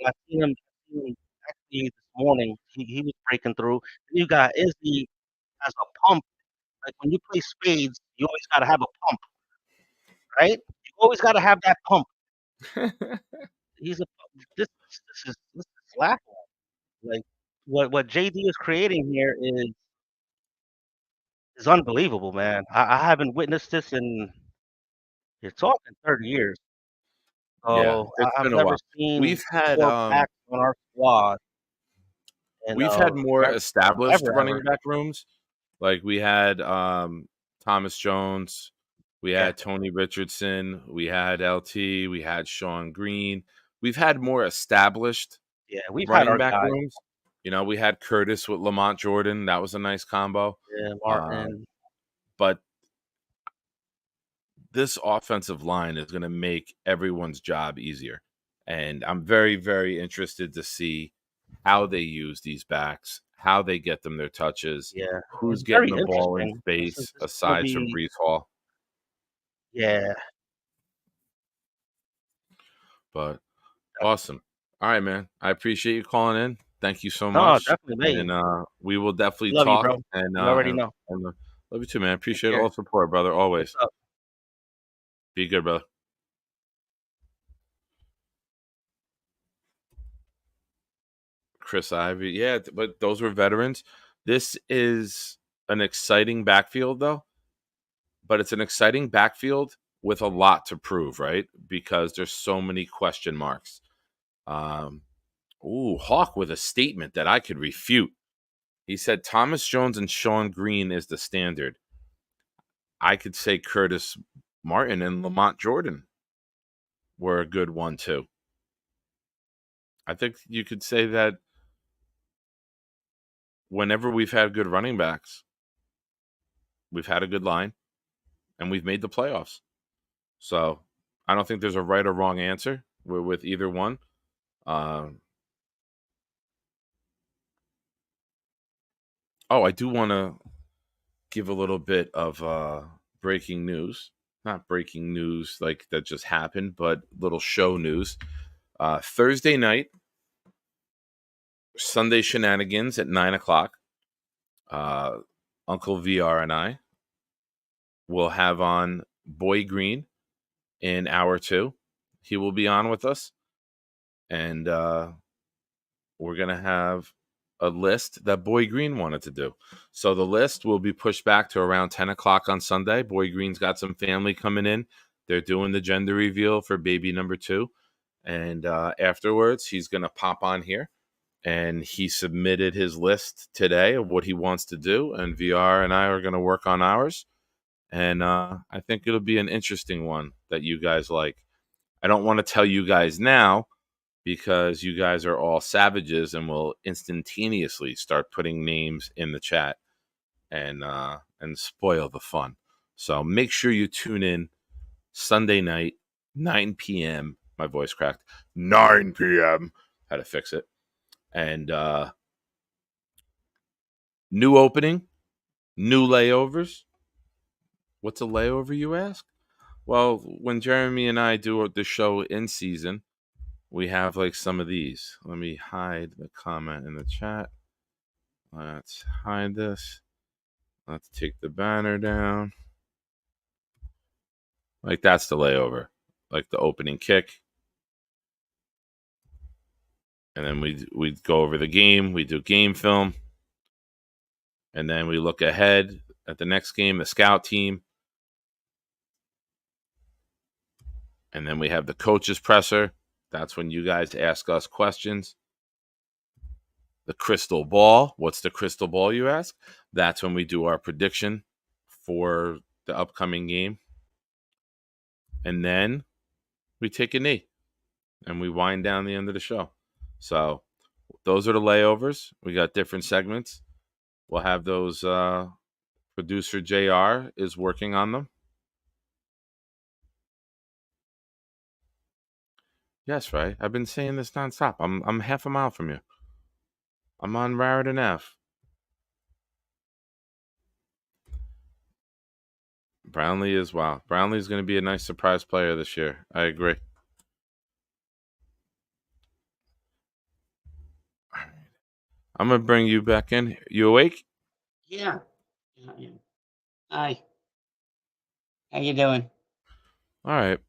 but seen him actually this morning. He was breaking through. Then you got Izzy as a pump. Like when you play spades, you always gotta have a pump, right? You always gotta have that pump. He's a this is laughable. Like what JD is creating here is unbelievable, man. I haven't witnessed this in you're talking 30 years. Yeah, So it's I've been a never while. seen We've had 4 backs on our squad in we've had more established running ever. back rooms. Like we had Thomas Jones, we had Tony Richardson, we had LT, we had Sean Green. We've had more established Yeah, we've had running our back guys. rooms. You know, we had Curtis with Lamont Jordan. That was a nice combo. Yeah, Martin. But this offensive line is going to make everyone's job easier. And I'm very, very interested to see how they use these backs, how they get them their touches, Yeah, who's it's getting very the ball in interesting. space This is gonna aside from be Brees Hall. yeah. But awesome. All right, man. I appreciate you calling in. Thank you so No, much. definitely, And mate. we will definitely Love you, talk. bro. And You already know. love you too, man. Take Appreciate care. all the support, brother. Always. What's up? Be good, brother. Chris Ivy. Yeah, but those were veterans. This is an exciting backfield, though. But it's an exciting backfield with a lot to prove, right? Because there's so many question marks. Hawk with a statement that I could refute. He said Thomas Jones and Sean Green is the standard. I could say Curtis Martin and Lamont Jordan were a good one, too. I think you could say that whenever we've had good running backs, we've had a good line, and we've made the playoffs. So I don't think there's a right or wrong answer with either one. I do want to give a little bit of breaking news. Not breaking news like that just happened, but little show news. Thursday night, Sunday shenanigans at 9:00. Uncle VR and I will have on Boy Green in hour 2. He will be on with us, and we're gonna have a list that Boy Green wanted to do. So the list will be pushed back to around 10:00 on Sunday. Boy Green's got some family coming in. They're doing the gender reveal for baby number 2. And afterwards, he's going to pop on here. And he submitted his list today of what he wants to do. And VR and I are going to work on ours. And I think it'll be an interesting one that you guys like. I don't want to tell you guys now because you guys are all savages and will instantaneously start putting names in the chat and spoil the fun. So make sure you tune in Sunday night, 9 p.m. My voice cracked. 9 p.m. Had to fix it. And new opening, new layovers. What's a layover, you ask? Well, when Jeremy and I do the show in season, we have like some of these. Let me hide the comment in the chat. Let's hide this. Let's take the banner down. Like that's the layover. Like the opening kick. And then we go over the game. We do game film. And then we look ahead at the next game, the scout team. And then we have the coaches presser. That's when you guys ask us questions. The crystal ball. What's the crystal ball, you ask? That's when we do our prediction for the upcoming game. And then we take a knee and we wind down the end of the show. So those are the layovers. We got different segments. We'll have those. Producer JR is working on them. Yes, right. I've been saying this nonstop. I'm half a mile from you. I'm on Raritan F. Brownlee is wow. Brownlee's going to be a nice surprise player this year. I agree. I'm going to bring you back in. You awake? Yeah. Hi. How you doing? All right.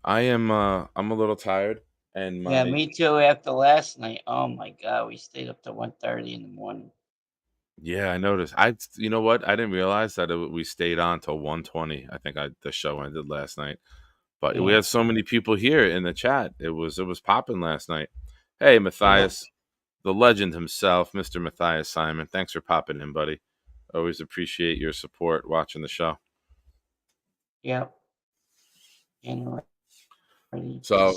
I am I'm a little tired and Yeah, me too. After last night, oh my god, we stayed up to 1:30 in the morning. Yeah, I noticed. You know what? I didn't realize that we stayed on till 1:20. I think the show ended last night. But we Yeah. had so many people here in the chat. It was popping last night. Hey, Matthias, the legend himself, Mr. Matthias Simon. Thanks for popping in, buddy. Always appreciate your support watching the show. Yep. And So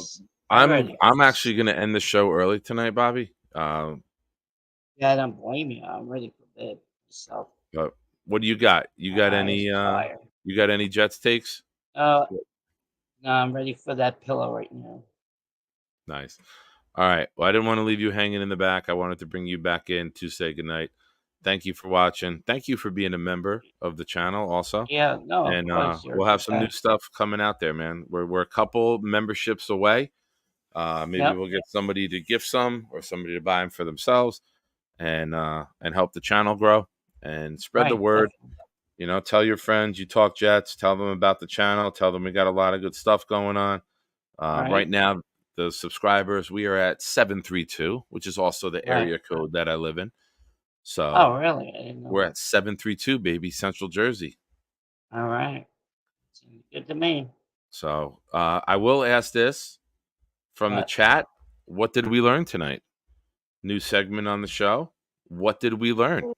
I'm actually going to end the show early tonight, Bobby. Yeah, I don't blame you. I'm ready for bed myself. But what do you got? You got any? You got any Jets takes? No, I'm ready for that pillow right now. Nice. All right. Well, I didn't want to leave you hanging in the back. I wanted to bring you back in to say goodnight. Thank you for watching. Thank you for being a member of the channel also. Yeah, no, and of course. we'll have some new stuff coming out there, man. We're a couple memberships away. Maybe we'll get somebody to gift some or somebody to buy them for themselves and help the channel grow and spread the word. Definitely. You know, tell your friends you talk Jets, tell them about the channel, tell them we got a lot of good stuff going on. Right now, the subscribers, we are at 732, which is also the area code that I live in. So, oh, really? I didn't know we're at 732, baby, Central Jersey. All right. Good to me. So, I will ask this from the chat. What did we learn tonight? New segment on the show. What did we learn?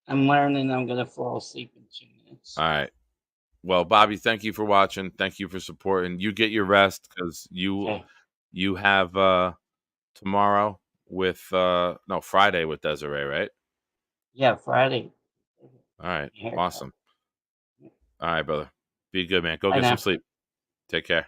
I'm learning I'm going to fall asleep in 2 minutes. All right. Well, Bobby, thank you for watching. Thank you for supporting. You get your rest because you have tomorrow with Friday with Desiree, right? Yeah, Friday. All right. Awesome. All right, brother. Be good, man. Go get some sleep. Take care.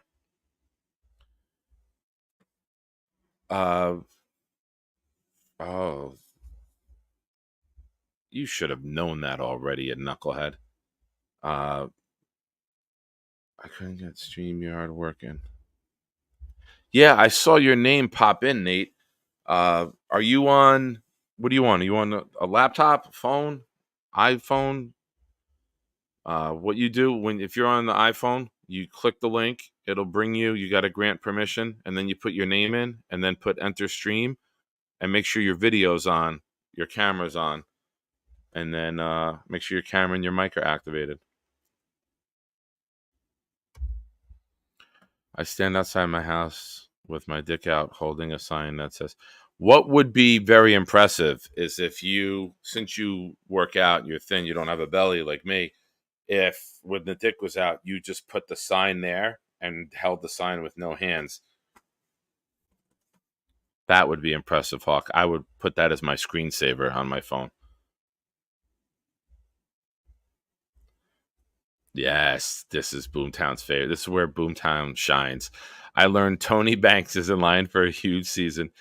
You should have known that already, you knucklehead. I couldn't get StreamYard working. Yeah, I saw your name pop in, Nate. Are you on? What are you on? Are you on a laptop, phone, iPhone? What you do if you're on the iPhone, you click the link. It'll bring you. You got to grant permission, and then you put your name in, and then put enter stream, and make sure your video's on, your camera's on, and then make sure your camera and your mic are activated. I stand outside my house with my dick out holding a sign that says, what would be very impressive is if you, since you work out, you're thin, you don't have a belly like me, if when the dick was out, you just put the sign there and held the sign with no hands. That would be impressive, Hawk. I would put that as my screensaver on my phone. Yes, this is Boomtown's favorite. This is where Boomtown shines. I learned Tony Banks is in line for a huge season.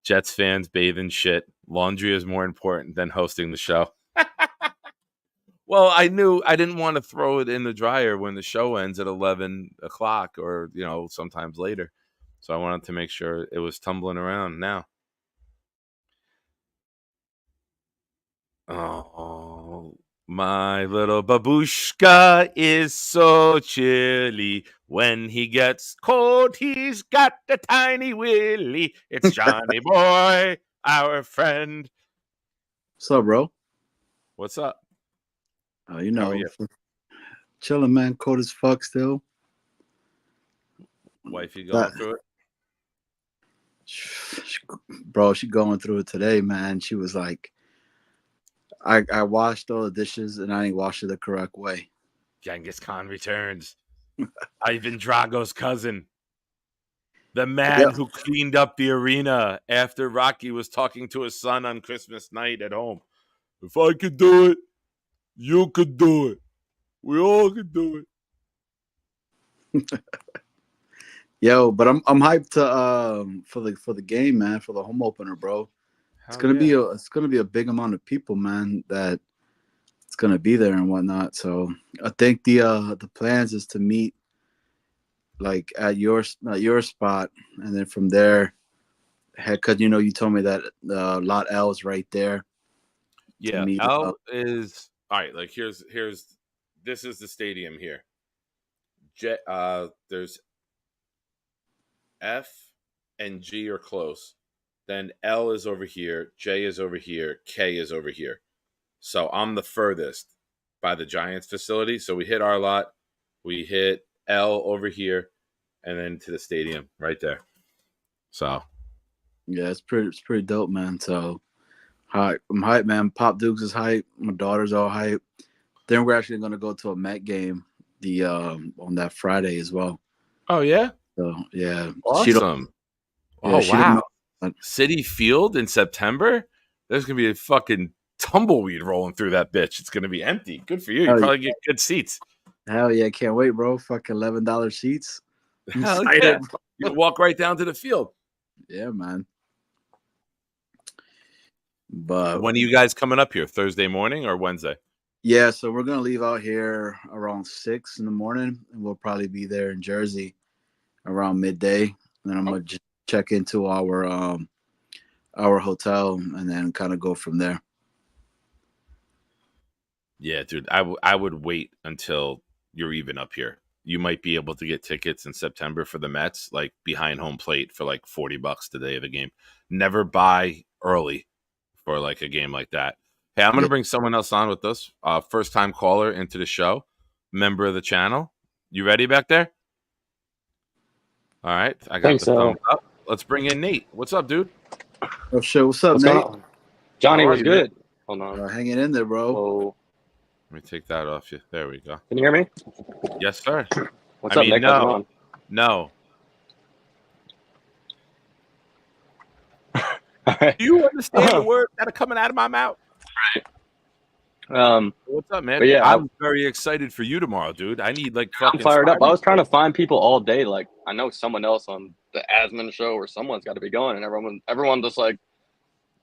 Jets fans bathe in shit. Laundry is more important than hosting the show. Well, I knew I didn't want to throw it in the dryer when the show ends at 11 o'clock or, sometimes later. So I wanted to make sure it was tumbling around now. Oh, my little babushka is so chilly. When he gets cold, he's got a tiny willy. It's Johnny Boy, our friend. What's up, bro? What's up? You How know, are you? chilling, man. Cold as fuck still. Wifey going through it? Bro, she going through it today, man. She was like, I washed all the dishes and I didn't wash it the correct way. Genghis Khan returns. Ivan Drago's cousin. The man who cleaned up the arena after Rocky was talking to his son on Christmas night at home. If I could do it, you could do it. We all could do it. Yo, but I'm hyped to for the game, man, for the home opener, bro. It's gonna be a big amount of people, man, that it's gonna be there and whatnot. So I think the plans is to meet like at your spot, and then from there, because you told me that lot L is right there. Yeah, L is all right. Like here's this is the stadium here. There's F and G are close. Then L is over here, J is over here, K is over here. So I'm the furthest by the Giants facility. So we hit our lot, we hit L over here, and then to the stadium right there. So yeah, it's pretty dope, man. So I'm hyped, man. Pop Dukes is hype. My daughter's all hype. Then we're actually gonna go to a Met game on that Friday as well. Oh yeah? So yeah. Awesome. Wow. City Field in September? There's gonna be a fucking tumbleweed rolling through that bitch. It's gonna be empty. Good for you. You probably get good seats. Hell yeah, can't wait, bro. Fucking $11 seats. Hell yeah. You walk right down to the field. Yeah, man. But when are you guys coming up here? Thursday morning or Wednesday? Yeah, so we're gonna leave out here around 6 in the morning, and we'll probably be there in Jersey around midday. And then I'm gonna just check into our hotel and then kind of go from there. Yeah, dude, I would wait until you're even up here. You might be able to get tickets in September for the Mets, like behind home plate for like $40 the day of the game. Never buy early for like a game like that. Hey, I'm going to bring someone else on with us. First time caller into the show, member of the channel. You ready back there? All right. I got thumbs up. Let's bring in Nate. What's up, dude? Oh, shit. What's up, Nate? Johnny was good. Hold on. Hanging in there, bro. Whoa. Let me take that off you. There we go. Can you hear me? Yes, sir. What's up, Nick? How's it going? No. Do you understand the words that are coming out of my mouth? Right. What's up, man? Yeah, I'm very excited for you tomorrow, dude. I need like fucking. I'm fired up. I was trying to find people all day. Like I know someone else on the Asman show or someone's got to be going, and everyone just like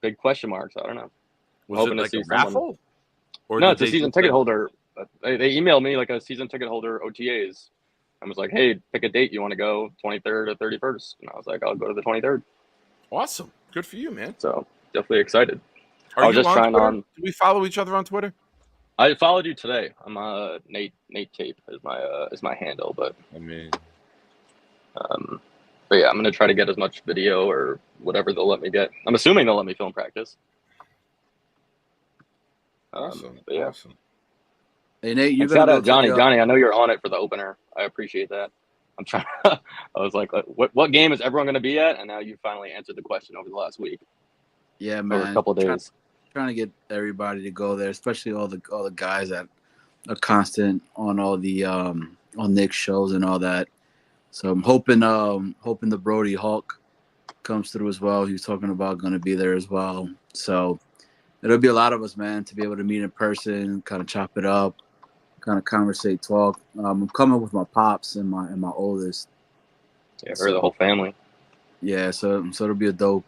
big question marks. I don't know. Was it like a raffle? Or no, it's a season ticket holder. They emailed me like a season ticket holder OTAs. I was like, hey, pick a date you want to go, 23rd or 31st. And I was like, I'll go to the 23rd. Awesome. Good for you, man. So definitely excited. I was just trying on. Do we follow each other on Twitter? I followed you today. I'm Nate Tape is my handle, but I mean, but yeah, I'm gonna try to get as much video or whatever they'll let me get. I'm assuming they'll let me film practice. Awesome. But yeah. Awesome. Hey Nate, you shout out Johnny. Johnny, I know you're on it for the opener. I appreciate that. I'm trying. I was like, what game is everyone going to be at? And now you finally answered the question over the last week. Yeah, man. Over a couple of days. Trying to get everybody to go there, especially all the guys that are constant on all the on Nick's shows and all that. So I'm hoping the Brody Hulk comes through as well. He was talking about going to be there as well. So it'll be a lot of us, man, to be able to meet in person, kind of chop it up, kind of conversate, talk. I'm coming with my pops and my oldest. Yeah, or the whole family. Yeah, so it'll be a dope.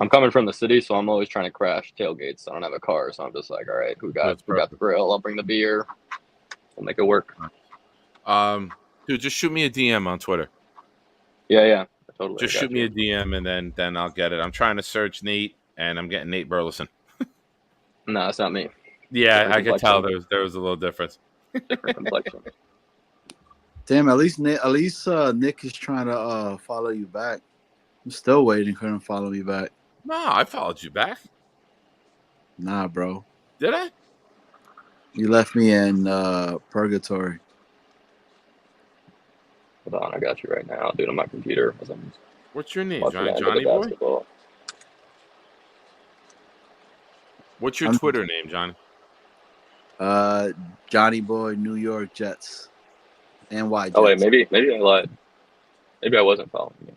I'm coming from the city, so I'm always trying to crash tailgates. I don't have a car, so I'm just like, all right, who got the grill? I'll bring the beer. We'll make it work. Dude, just shoot me a DM on Twitter. Yeah, totally. Just shoot me a DM and then I'll get it. I'm trying to search Nate, and I'm getting Nate Burleson. No, that's not me. Yeah, I could tell there was a little difference. Different complexion. Damn, at least Nick is trying to follow you back. I'm still waiting for him to follow me back. No, I followed you back. Nah, bro. Did I? You left me in purgatory. Hold on, I got you right now. I'll do it on my computer. As I'm What's your name, watching the end of the Johnny Boy? basketball. What's your Twitter name, Johnny? Johnny Boy, New York Jets. NY Jets. Oh wait, maybe I lied. Maybe I wasn't following you.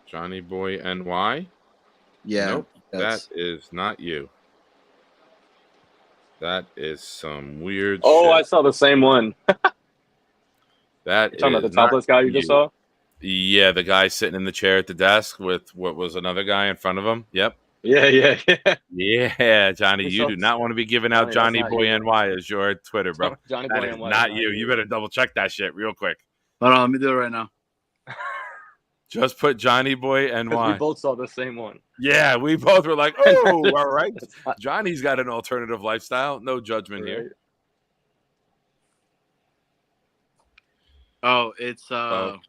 Johnny Boy NY? Yeah. Nope, that is not you. That is some weird Oh, shit. I saw the same one. That You're talking about is the topless not guy you just saw? Yeah, the guy sitting in the chair at the desk with what was another guy in front of him. Yep. Yeah. Yeah, Johnny, We you saw do the not want to be giving out Johnny, that's Johnny not Boy you. NY as your Twitter, bro. Johnny That Boy is NY not is you. You better double check that shit real quick. Hold on, let me do it right now. Just put Johnny Boy Because we NY. both saw the same one. Yeah, we both were like, oh, all right. Johnny's got an alternative lifestyle. No judgment here. Oh, it's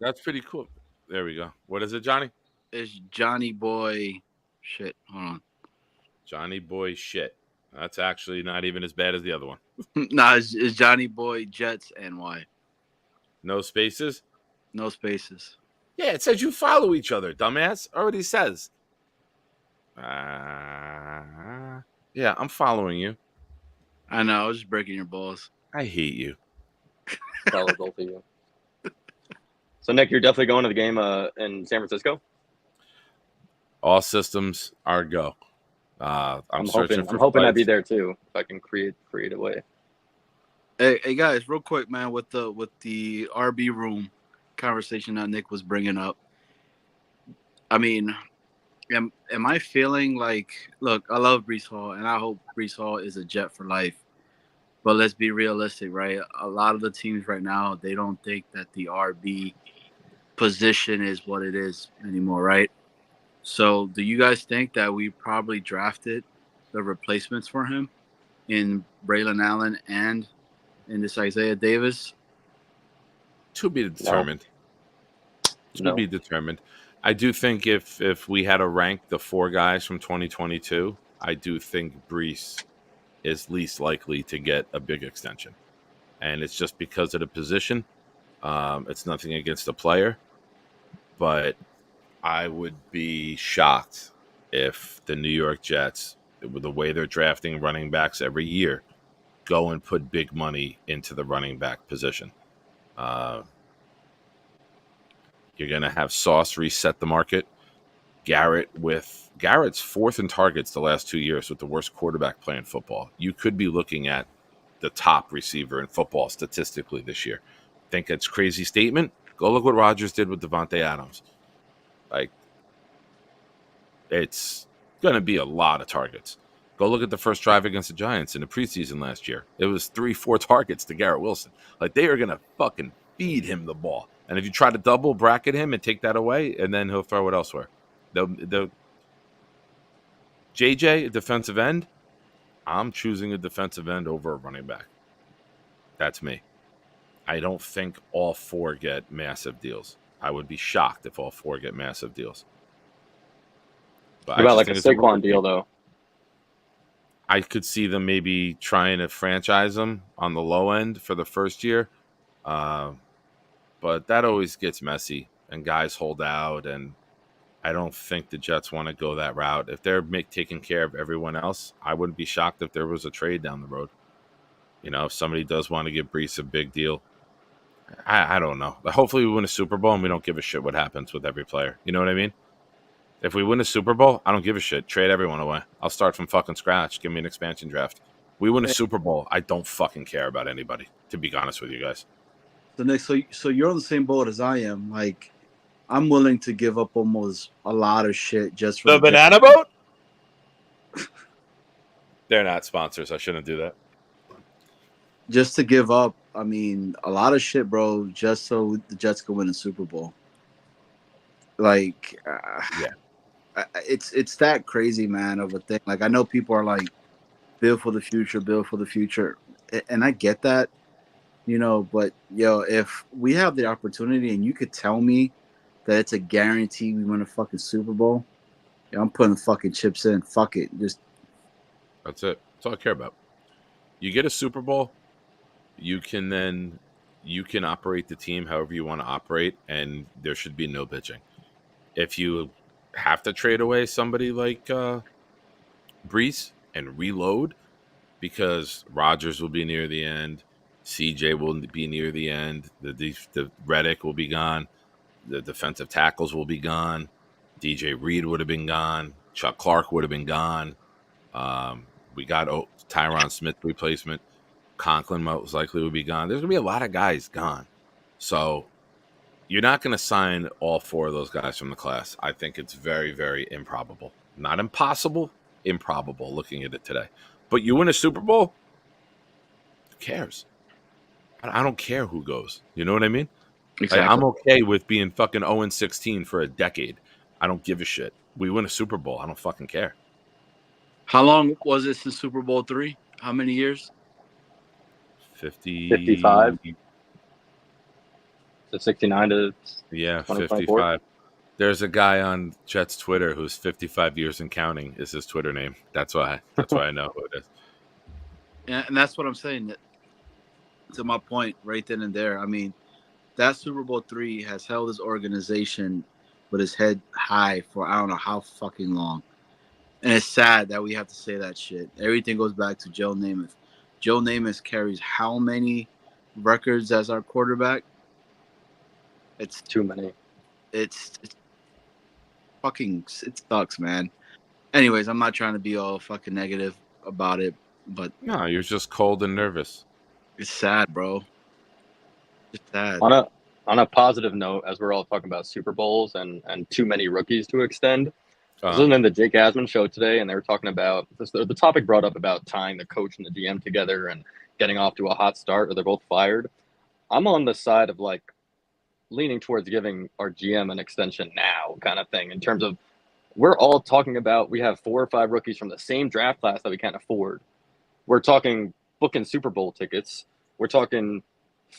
that's pretty cool. There we go. What is it, Johnny? It's Johnny Boy shit. Hold on. Johnny Boy shit. That's actually not even as bad as the other one. Nah, it's Johnny Boy Jets NY. No spaces? No spaces. Yeah, it says you follow each other, dumbass. Already says. Yeah, I'm following you. I know. I was just breaking your balls. I hate you. Follow both of you. So, Nick, you're definitely going to the game in San Francisco? All systems are go. I'm hoping I'd be there too, if I can create a way. Hey guys, real quick, man, with the RB room conversation that Nick was bringing up. I mean, am I feeling like, look, I love Breece Hall, and I hope Breece Hall is a Jet for life. But let's be realistic, right? A lot of the teams right now, they don't think that the RB position is what it is anymore, right? So do you guys think that we probably drafted the replacements for him in Braylon Allen and in this Isaiah Davis? To be determined. No. To be determined. I do think if we had to rank the 4 guys from 2022, I do think Breece is least likely to get a big extension. And it's just because of the position. It's nothing against the player. But I would be shocked if the New York Jets, with the way they're drafting running backs every year, go and put big money into the running back position. You're going to have Sauce reset the market. Garrett's 4th in targets the last 2 years with the worst quarterback play in football. You could be looking at the top receiver in football statistically this year. Think it's a crazy statement? Go look what Rodgers did with Devontae Adams. Like, it's going to be a lot of targets. Go look at the first drive against the Giants in the preseason last year. It was 3-4 targets to Garrett Wilson. Like, they are going to fucking feed him the ball. And if you try to double bracket him and take that away, and then he'll throw it elsewhere. The JJ, a defensive end, I'm choosing a defensive end over a running back. That's me. I don't think all 4 get massive deals. I would be shocked if all 4 get massive deals. But what about like a Saquon deal, though? I could see them maybe trying to franchise him on the low end for the first year. But that always gets messy, and guys hold out, and I don't think the Jets want to go that route. If they're taking care of everyone else, I wouldn't be shocked if there was a trade down the road. You know, if somebody does want to give Breece a big deal, I don't know. Hopefully we win a Super Bowl and we don't give a shit what happens with every player. You know what I mean? If we win a Super Bowl, I don't give a shit. Trade everyone away. I'll start from fucking scratch. Give me an expansion draft. We win a Super Bowl, I don't fucking care about anybody, to be honest with you guys. So Nick, so you're on the same boat as I am. Like, I'm willing to give up almost a lot of shit just for the banana boat. They're not sponsors. I shouldn't do that. Just to give up, I mean, a lot of shit, bro, just so the Jets can win a Super Bowl. Like, yeah, it's that crazy, man, of a thing. Like, I know people are like, build for the future, and I get that, you know. But yo, if we have the opportunity and you could tell me that it's a guarantee we win a fucking Super Bowl, I'm putting fucking chips in. Fuck it, just That's it. That's all I care about. You get a Super Bowl, you can operate the team however you want to operate, and there should be no bitching. If you have to trade away somebody like Brees and reload, because Rodgers will be near the end, CJ will be near the end, the Reddick will be gone, the defensive tackles will be gone, DJ Reed would have been gone, Chuck Clark would have been gone. We got Tyron Smith replacement. Conklin most likely would be gone. There's going to be a lot of guys gone. So you're not going to sign all four of those guys from the class. I think it's very, very improbable. Not impossible, improbable looking at it today. But you win a Super Bowl, who cares? I don't care who goes. You know what I mean? Exactly. Like, I'm okay with being fucking 0-16 for a decade. I don't give a shit. We win a Super Bowl. I don't fucking care. How long was it since Super Bowl III? How many years? 55. So 69 to 55. There's a guy on Jets Twitter who's 55 years and counting is his Twitter name. That's why I know who it is. And that's what I'm saying. To my point right then and there. I mean, that Super Bowl III has held his organization with his head high for I don't know how fucking long. And it's sad that we have to say that shit. Everything goes back to Joe Namath. Joe Namath carries how many records as our quarterback? It's too many. It's fucking, it sucks, man. Anyways, I'm not trying to be all fucking negative about it, but no, you're just cold and nervous. It's sad, bro. It's sad. On a positive note, as we're all talking about Super Bowls and too many rookies to extend, I was listening to the Jake Asman show today, and they were talking about this. The topic brought up about tying the coach and the GM together and getting off to a hot start, or they're both fired. I'm on the side of like leaning towards giving our GM an extension now, kind of thing. In terms of, we're all talking about, we have 4 or 5 rookies from the same draft class that we can't afford. We're talking booking Super Bowl tickets. We're talking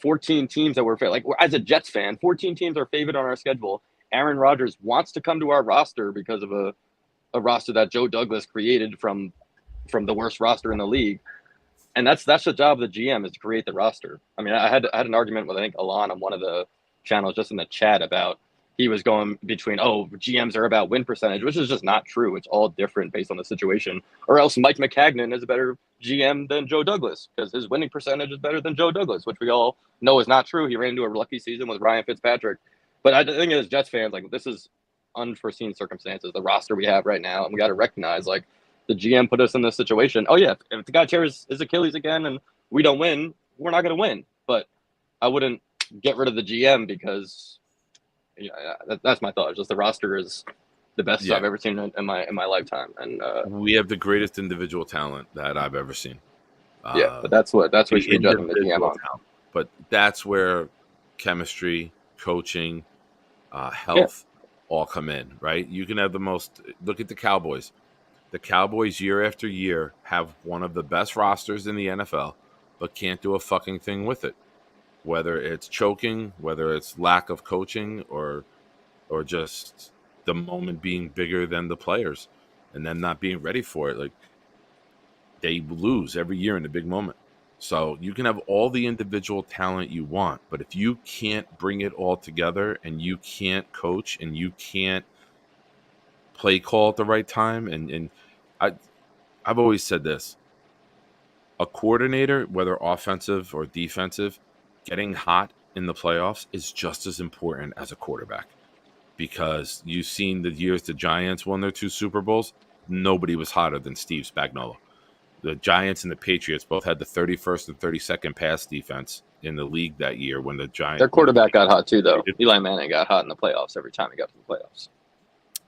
14 teams that we're like, as a Jets fan, 14 teams are favored on our schedule. Aaron Rodgers wants to come to our roster because of a roster that Joe Douglas created from the worst roster in the league. And that's the job of the GM, is to create the roster. I mean, I had an argument with, I think, Alon on one of the channels just in the chat about, he was going between, GMs are about win percentage, which is just not true. It's all different based on the situation. Or else Mike McCagnon is a better GM than Joe Douglas because his winning percentage is better than Joe Douglas, which we all know is not true. He ran into a lucky season with Ryan Fitzpatrick. But I think as Jets fans, like, this is unforeseen circumstances, the roster we have right now, and we got to recognize, like, the GM put us in this situation. Oh, yeah, if the guy tears his Achilles again and we don't win, we're not going to win. But I wouldn't get rid of the GM because, that's my thought. Just the roster is the best I've ever seen in my lifetime, and we have the greatest individual talent that I've ever seen. But that's what you should be judging the GM on. Talent. But that's where chemistry, coaching, health all come in, right? You can have the most. Look at the Cowboys. The Cowboys, year after year, have one of the best rosters in the NFL, but can't do a fucking thing with it. Whether it's choking, whether it's lack of coaching, or just the moment being bigger than the players and them not being ready for it. Like, they lose every year in the big moment. So you can have all the individual talent you want, but if you can't bring it all together and you can't coach and you can't play call at the right time, and I've always said this, a coordinator, whether offensive or defensive, getting hot in the playoffs is just as important as a quarterback, because you've seen the years the Giants won their 2 Super Bowls, nobody was hotter than Steve Spagnuolo. The Giants and the Patriots both had the 31st and 32nd pass defense in the league that year when the Giants... Their quarterback got hot too, though. Eli Manning got hot in the playoffs every time he got to the playoffs.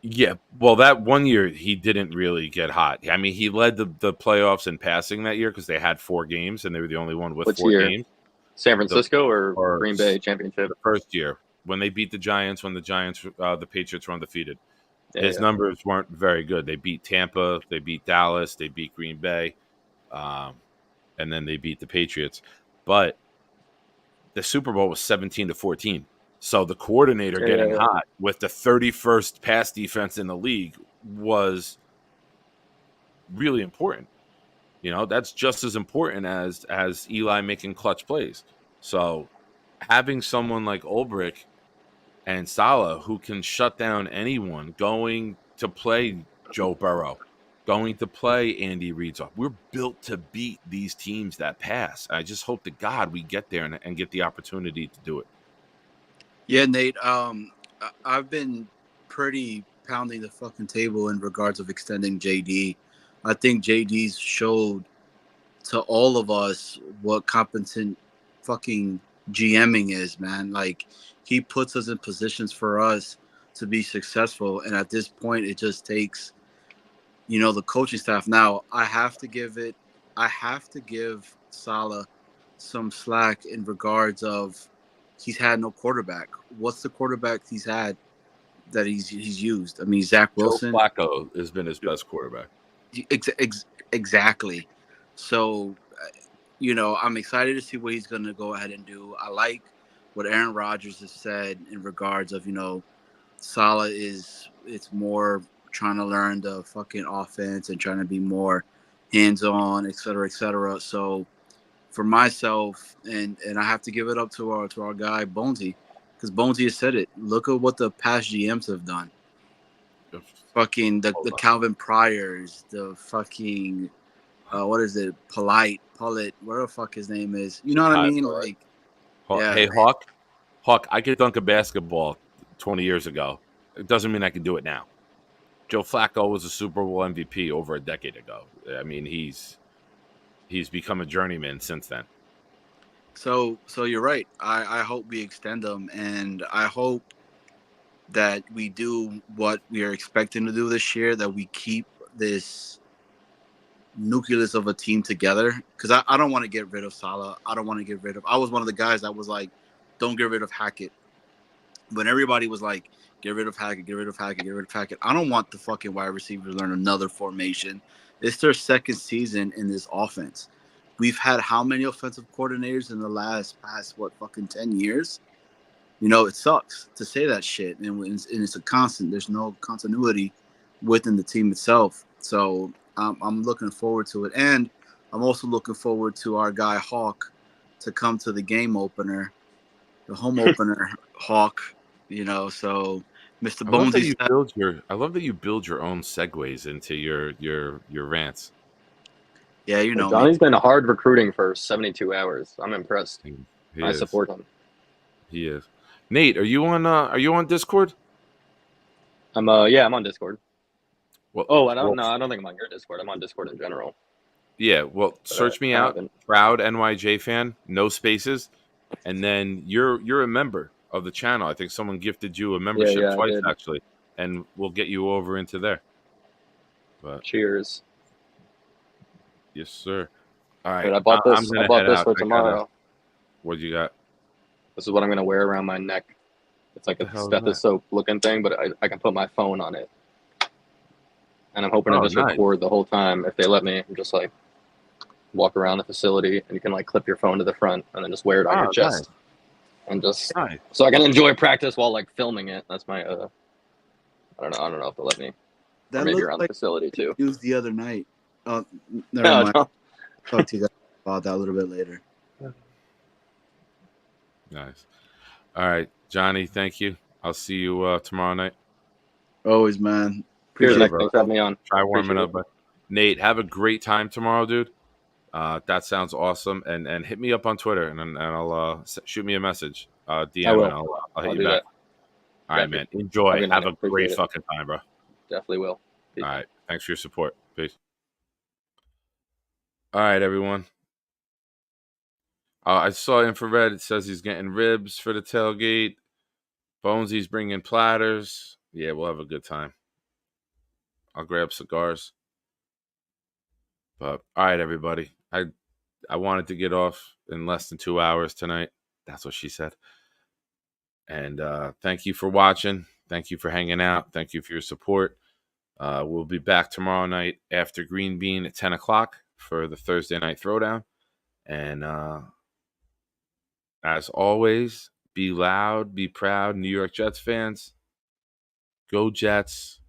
Yeah, well, that one year he didn't really get hot. I mean, he led the playoffs in passing that year because they had 4 games and they were the only one with 4 games. San Francisco or Green Bay championship? The first year when they beat the Giants, when the Patriots were undefeated. His numbers weren't very good. They beat Tampa, they beat Dallas, they beat Green Bay, and then they beat the Patriots. But the Super Bowl was 17-14. So the coordinator getting hot with the 31st pass defense in the league was really important. You know, that's just as important as Eli making clutch plays. So having someone like Ulbrich and Salah who can shut down anyone, going to play Joe Burrow, going to play Andy Reid's off. We're built to beat these teams that pass. I just hope to God we get there and get the opportunity to do it. Yeah, Nate. I've been pretty pounding the fucking table in regards of extending JD. I think JD's showed to all of us what competent fucking GMing is, man. Like, he puts us in positions for us to be successful, and at this point, it just takes, the coaching staff. Now, I have to give Salah some slack in regards of he's had no quarterback. What's the quarterback he's had that he's used? I mean, Zach Wilson. Joe Flacco has been his best quarterback. Exactly. So, I'm excited to see what he's going to go ahead and do. I like what Aaron Rodgers has said in regards of, Salah it's more trying to learn the fucking offense and trying to be more hands-on, et cetera, et cetera. So for myself, and I have to give it up to our guy Bonesy, because Bonesy has said it. Look at what the past GMs have done. Fucking the Calvin Pryors, the fucking what is it? Polite, whatever the fuck his name is. You know what I mean? Like, yeah. Hey, Hawk, I could dunk a basketball 20 years ago. It doesn't mean I can do it now. Joe Flacco was a Super Bowl MVP over a decade ago. I mean, he's become a journeyman since then. So you're right. I hope we extend them, and I hope that we do what we are expecting to do this year, that we keep this nucleus of a team together, because I don't want to get rid of Salah. I was one of the guys that was like, don't get rid of Hackett. When everybody was like, get rid of Hackett. I don't want the fucking wide receiver to learn another formation. It's their second season in this offense. We've had how many offensive coordinators in the past 10 years? It sucks to say that shit, and it's a constant. There's no continuity within the team itself. So I'm looking forward to it, and I'm also looking forward to our guy Hawk to come to the game opener, the home opener. Hawk, so Mr. Bonesy. I love that you build your own segues into your rants. Yeah, Johnny's been hard recruiting for 72 hours. I'm impressed. I is. support him. He is. Nate, are you on Discord? I'm on Discord. Well, I don't think I'm on your Discord. I'm on Discord in general. Yeah, well, search me out, Proud NYJ fan, no spaces, and then you're a member of the channel. I think someone gifted you a membership twice actually, and we'll get you over into there. But cheers. Yes, sir. All right, but I bought this for tomorrow. What you got? This is what I'm gonna wear around my neck. It's like a stethoscope looking thing, but I can put my phone on it. And I'm hoping to just record the whole time if they let me. I'm just like walk around the facility, and you can like clip your phone to the front and then just wear it on your chest. And just so I can enjoy practice while like filming it. That's my I don't know if they'll let me. That or maybe looked around like the facility too. Used the other night. Oh, never mind. I'll talk to you guys about that a little bit later. Nice. All right, Johnny, thank you. I'll see you tomorrow night. Always, man. Appreciate it, thanks for having me on. Try warming up. But Nate, have a great time tomorrow, dude. That sounds awesome. And hit me up on Twitter, and I'll shoot me a message. DM, and I'll hit you back. All right, man. Enjoy. Have a great fucking time, bro. Definitely will. Peace. All right. Thanks for your support. Peace. All right, everyone. I saw infrared. It says he's getting ribs for the tailgate. Bonesy's bringing platters. Yeah, we'll have a good time. I'll grab cigars. But all right, everybody. I wanted to get off in less than 2 hours tonight. That's what she said. And thank you for watching. Thank you for hanging out. Thank you for your support. We'll be back tomorrow night after Green Bean at 10 o'clock for the Thursday night throwdown. And as always, be loud, be proud, New York Jets fans. Go Jets.